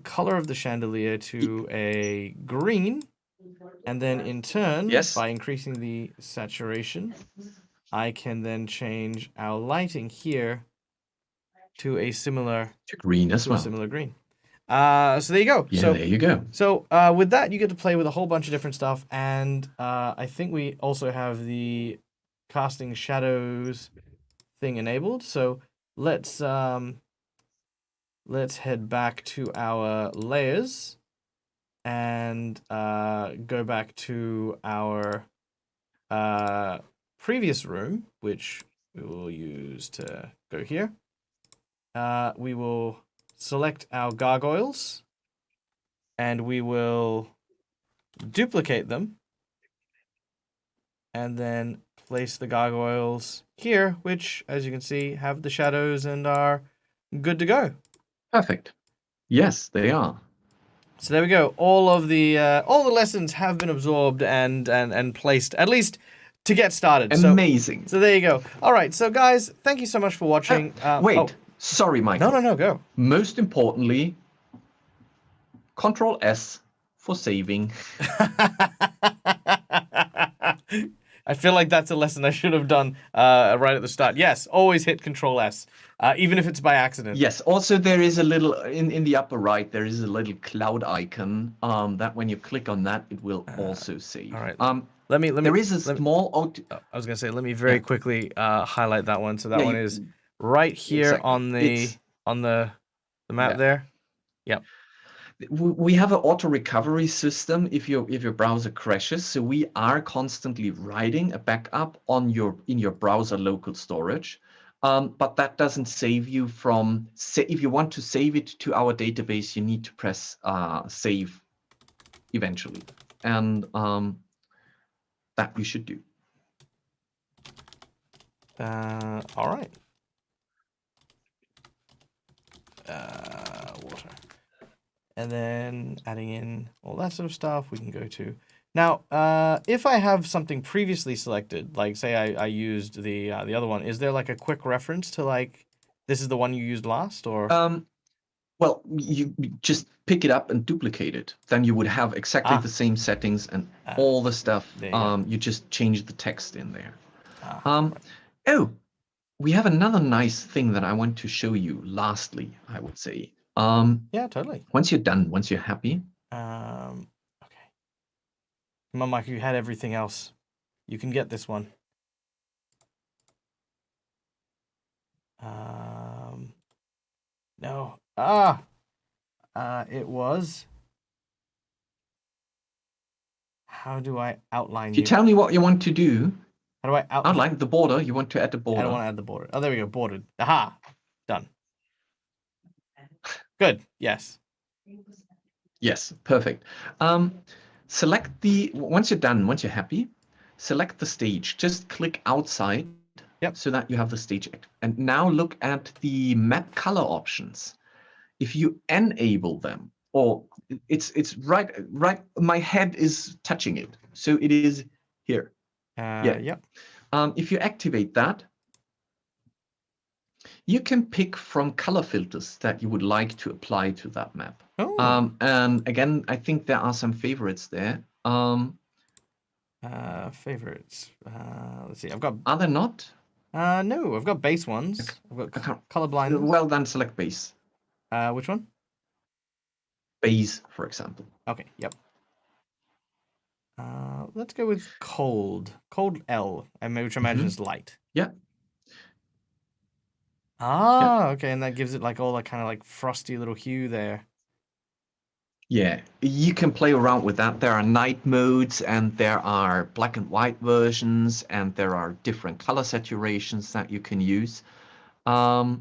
color of the chandelier to a green, and then in turn, Yes. by increasing the saturation, I can then change our lighting here to a similar green as well. A similar green. So there you go. Yeah, so there you go. So with that, you get to play with a whole bunch of different stuff, and I think we also have the casting shadows thing enabled. So let's head back to our layers and go back to our previous room, which we will use to go here. We will select our gargoyles, and we will duplicate them, and then place the gargoyles here, which, as you can see, have the shadows and are good to go. Perfect. Yes, they are. So there we go. All the lessons have been absorbed and placed, at least to get started. Amazing. So there you go. All right. So guys, thank you so much for watching. Wait. Sorry, Michael. No, go. Most importantly, Control S for saving. I feel like that's a lesson I should have done right at the start. Yes, always hit Control S, even if it's by accident. Yes. Also, there is a little in the upper right. There is a little cloud icon. That when you click on that, it will also save. All right. Let me. There is a small. I was gonna say, let me very quickly highlight that one. So that one is right here on the map there. Yep. We have an auto recovery system if your browser crashes. So we are constantly writing a backup in your browser local storage. But that doesn't save you from, if you want to save it to our database, you need to press save eventually. And that you should do. All right. Water. And then adding in all that sort of stuff, we can go to. Now, if I have something previously selected, like say I used the other one, is there like a quick reference to like, this is the one you used last, or? Well, you just pick it up and duplicate it. Then you would have exactly the same settings and all the stuff. You just change the text in there. Oh, we have another nice thing that I want to show you. Lastly, I would say. Yeah, totally. Once you're done, once you're happy. Okay. Come on, Mike, you had everything else. You can get this one. No. It was. How do I outline If you tell me what you want to do. How do I outline the border? You want to add the border. I don't want to add the border. Oh, there we go. Bordered. Aha. Done. Good. Yes. Yes. Perfect. Select once you're done, once you're happy, select the stage. Just click outside. Yep. So that you have the stage active. And now look at the map color options. If you enable them, or it's right, my head is touching it. So it is here. Yep. If you activate that, you can pick from color filters that you would like to apply to that map. Oh. And again, I think there are some favorites there. Favorites. Let's see. I've got. Are there not? No, I've got base ones. I've got color blindness. Well, then select base. Which one? Base, for example. Okay. Yep. Let's go with cold. Cold L, which I imagine is light. Yeah. Okay, and that gives it like all that kind of like frosty little hue there. Yeah, you can play around with that. There are night modes, and there are black and white versions, and there are different color saturations that you can use. The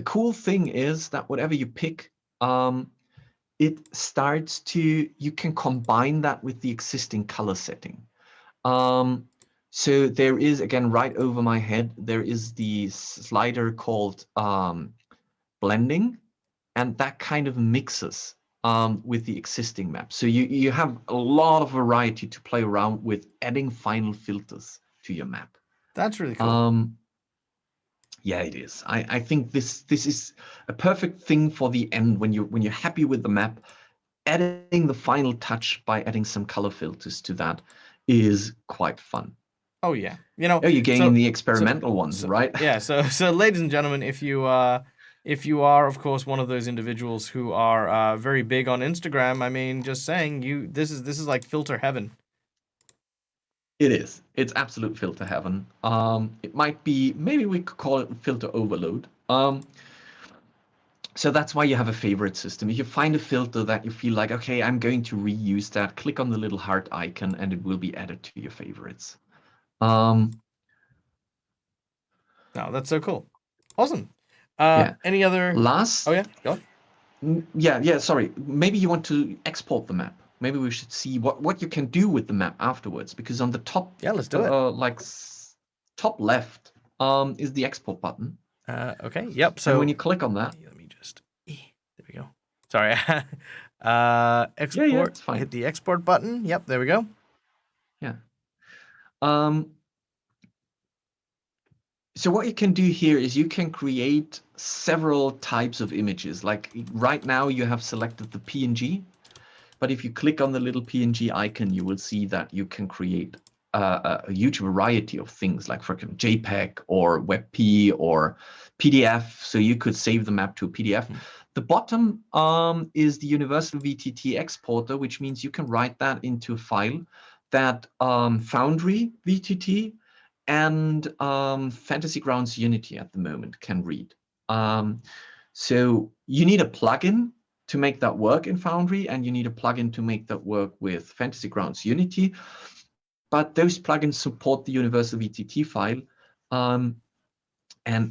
cool thing is that whatever you pick, it starts to, you can combine that with the existing color setting. So there is, again, right over my head, there is the slider called blending, and that kind of mixes with the existing map. So you have a lot of variety to play around with, adding final filters to your map. That's really cool. Yeah, it is. I think this is a perfect thing for the end when you're happy with the map. Adding the final touch by adding some color filters to that is quite fun. Oh yeah, you know. Oh, you're getting So, in the experimental ones, right? Yeah. So, ladies and gentlemen, if you are, of course, one of those individuals who are very big on Instagram, I mean, just saying, this is like filter heaven. It is. It's absolute filter heaven. It might be, maybe we could call it filter overload. So that's why you have a favorite system. If you find a filter that you feel like, okay, I'm going to reuse that, click on the little heart icon and it will be added to your favorites. No, that's so cool. Awesome. Yeah. Any other? Last. Oh yeah, go on. Yeah. Sorry. Maybe you want to export the map. Maybe we should see what you can do with the map afterwards. Because on the top, Yeah, let's do it. Top left, is the export button. Okay. Yep. So and when you click on that, let me just. There we go. Sorry. Export. Yeah, it's fine. Hit the export button. Yep. There we go. Yeah. So what you can do here is you can create several types of images. Like right now you have selected the PNG, but if you click on the little PNG icon, you will see that you can create a huge variety of things, like for example, JPEG or WebP or PDF. So you could save the map to a PDF. The bottom is the universal Vtt exporter, which means you can write that into a file that Foundry VTT and Fantasy Grounds Unity at the moment can read. So you need a plugin to make that work in Foundry, and you need a plugin to make that work with Fantasy Grounds Unity. But those plugins support the universal VTT file, and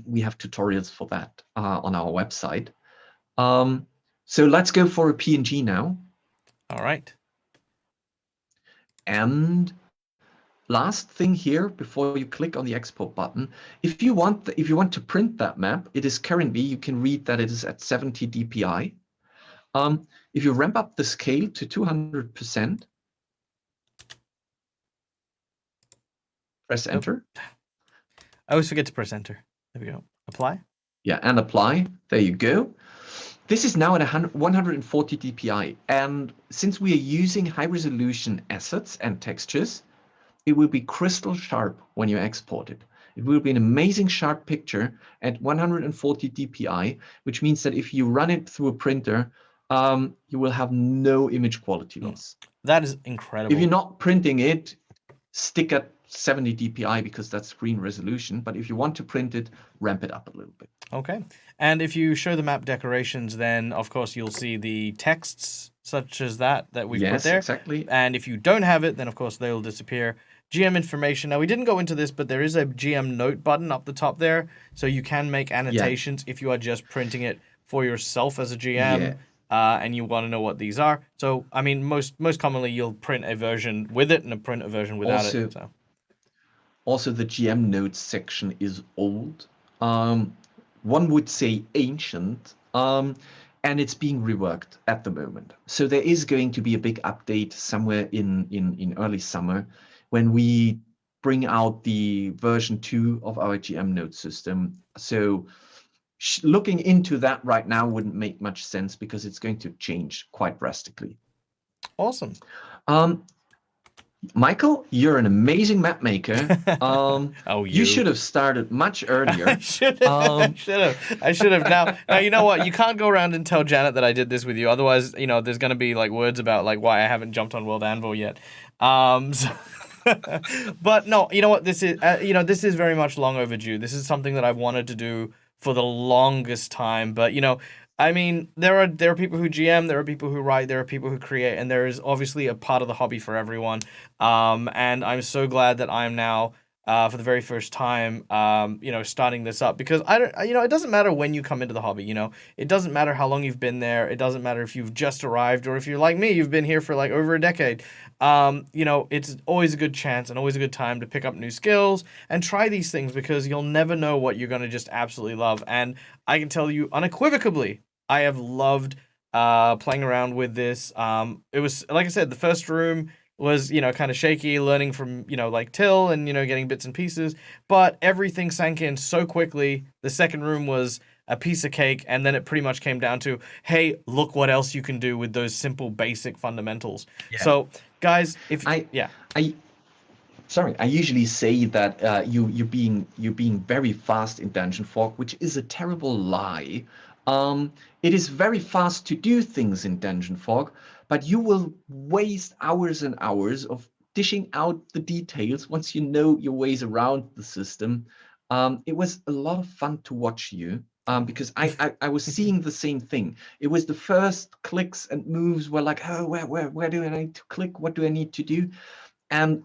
we have tutorials for that on our website. So let's go for a PNG now. All right. And last thing here, before you click on the export button, if you want to print that map, it is currently, you can read that it is at 70 dpi. If you ramp up the scale to 200%, press enter. I always forget to press enter. There we go. Apply. Yeah, and apply. There you go. This is now at 140 dpi. And since we are using high resolution assets and textures, it will be crystal sharp when you export it. It will be an amazing sharp picture at 140 dpi, which means that if you run it through a printer, you will have no image quality loss. That is incredible. If you're not printing it, stick at 70 dpi because that's screen resolution. But if you want to print it, ramp it up a little bit. Okay. And if you show the map decorations, then of course you'll see the texts such as that we've put there. Yes, exactly. And if you don't have it, then of course they'll disappear. GM information. Now we didn't go into this, but there is a GM note button up the top there, so you can make annotations if you are just printing it for yourself as a GM. And you want to know what these are. So I mean, most commonly you'll print a version with it and print a version without it. So. Also, the GM notes section is old. One would say ancient, and it's being reworked at the moment. So there is going to be a big update somewhere in early summer when we bring out the version 2 of our GM note system. So looking into that right now wouldn't make much sense because it's going to change quite drastically. Awesome. Michael, you're an amazing map maker. You should have started much earlier. I should have. Now you know what? You can't go around and tell Janet that I did this with you. Otherwise, there's gonna be like words about like why I haven't jumped on World Anvil yet. But no, you know what? This is this is very much long overdue. This is something that I've wanted to do for the longest time. But I mean, there are people who GM, there are people who write, there are people who create, and there is obviously a part of the hobby for everyone. And I'm so glad that I'm now for the very first time, starting this up, because it doesn't matter when you come into the hobby, it doesn't matter how long you've been there. It doesn't matter if you've just arrived or if you're like me, you've been here for like over a decade. It's always a good chance and always a good time to pick up new skills and try these things, because you'll never know what you're going to just absolutely love. And I can tell you unequivocally, I have loved playing around with this. It was, like I said, the first room was, kind of shaky, learning from, like Till and, getting bits and pieces, but everything sank in so quickly. The second room was a piece of cake, and then it pretty much came down to, hey, look what else you can do with those simple, basic fundamentals. Yeah. So, guys, I usually say that you're being very fast in Dungeonfog, which is a terrible lie. It is very fast to do things in Dungeonfog, but you will waste hours and hours of dishing out the details once you know your ways around the system. It was a lot of fun to watch you, because I was seeing the same thing. It was the first clicks and moves were like, oh, where do I need to click? What do I need to do? And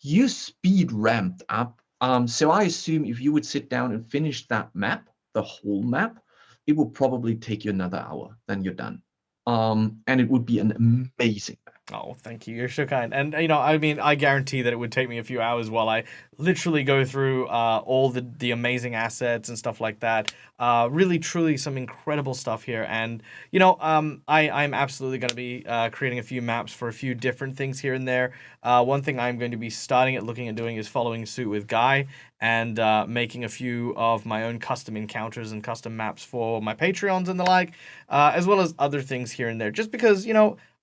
you speed ramped up. So I assume if you would sit down and finish that map, the whole map, it will probably take you another hour, then you're done. And it would be an amazing map. Oh, thank you. You're so kind. And, I guarantee that it would take me a few hours while I literally go through all the amazing assets and stuff like that. Really, truly some incredible stuff here. And, I'm absolutely going to be creating a few maps for a few different things here and there. One thing I'm going to be starting at looking at doing is following suit with Guy and making a few of my own custom encounters and custom maps for my Patreons and the like, as well as other things here and there. Just because,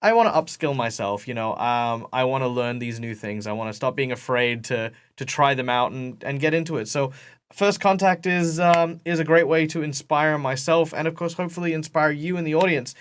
I want to upskill myself, I want to learn these new things. I want to stop being afraid to try them out and get into it. So First Contact is a great way to inspire myself and, of course, hopefully inspire you in the audience,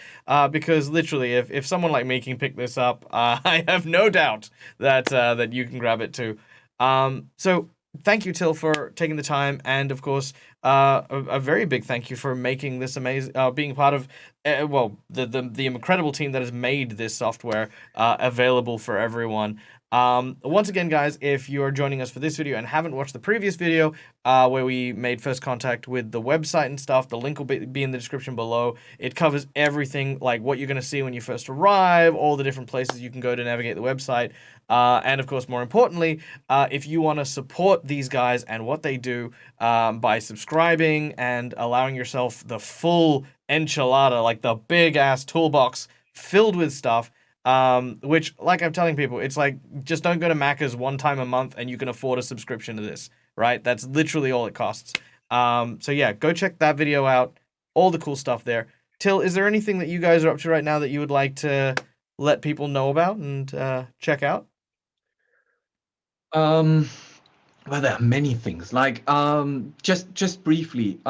because literally if someone like me can pick this up, I have no doubt that you can grab it too. So thank you, Till, for taking the time, and of course, a very big thank you for making this amazing, being part of, the incredible team that has made this software available for everyone. Once again, guys, if you are joining us for this video and haven't watched the previous video, where we made First Contact with the website and stuff, the link will be in the description below. It covers everything, like what you're going to see when you first arrive, all the different places you can go to navigate the website, and of course, more importantly, if you want to support these guys and what they do, by subscribing and allowing yourself the full enchilada, like the big ass toolbox filled with stuff, which, like I'm telling people, it's like, just don't go to Macca's one time a month and you can afford a subscription to this, right? That's literally all it costs. So yeah, go check that video out. All the cool stuff there. Till, is there anything that you guys are up to right now that you would like to let people know about and check out? Well, there are many things. Like, just briefly,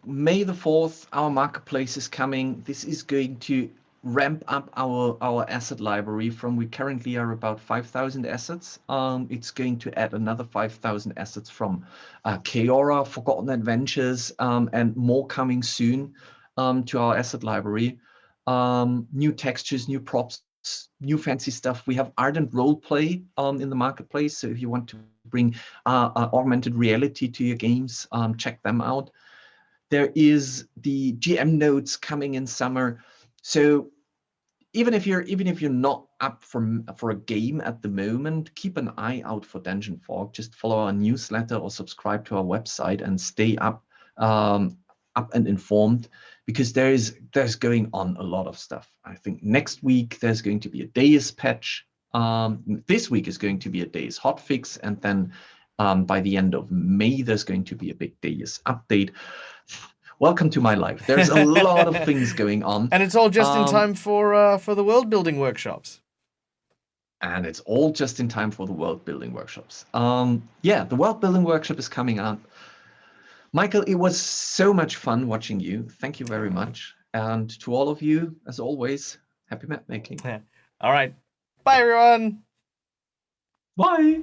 May the 4th, our marketplace is coming. This is going to ramp up our asset library from, we currently are about 5,000 assets. It's going to add another 5,000 assets from Chaora, Forgotten Adventures, and more coming soon to our asset library. New textures, new props, new fancy stuff. We have ardent roleplay in the marketplace. So if you want to bring augmented reality to your games, check them out. There is the GM nodes coming in summer. So even if you're not up for a game at the moment, keep an eye out for Dungeonfog. Just follow our newsletter or subscribe to our website and stay up and informed, because there's going on a lot of stuff. I think next week there's going to be a Deus patch. This week is going to be a Deus hotfix, and then by the end of May there's going to be a big Deus update. Welcome to my life. There's a lot of things going on, and it's all just in time for the world building workshops. And it's all just in time for the world building workshops. Yeah, the world building workshop is coming up. Michael, it was so much fun watching you. Thank you very much. And to all of you, as always, happy map making. Yeah. All right. Bye, everyone. Bye.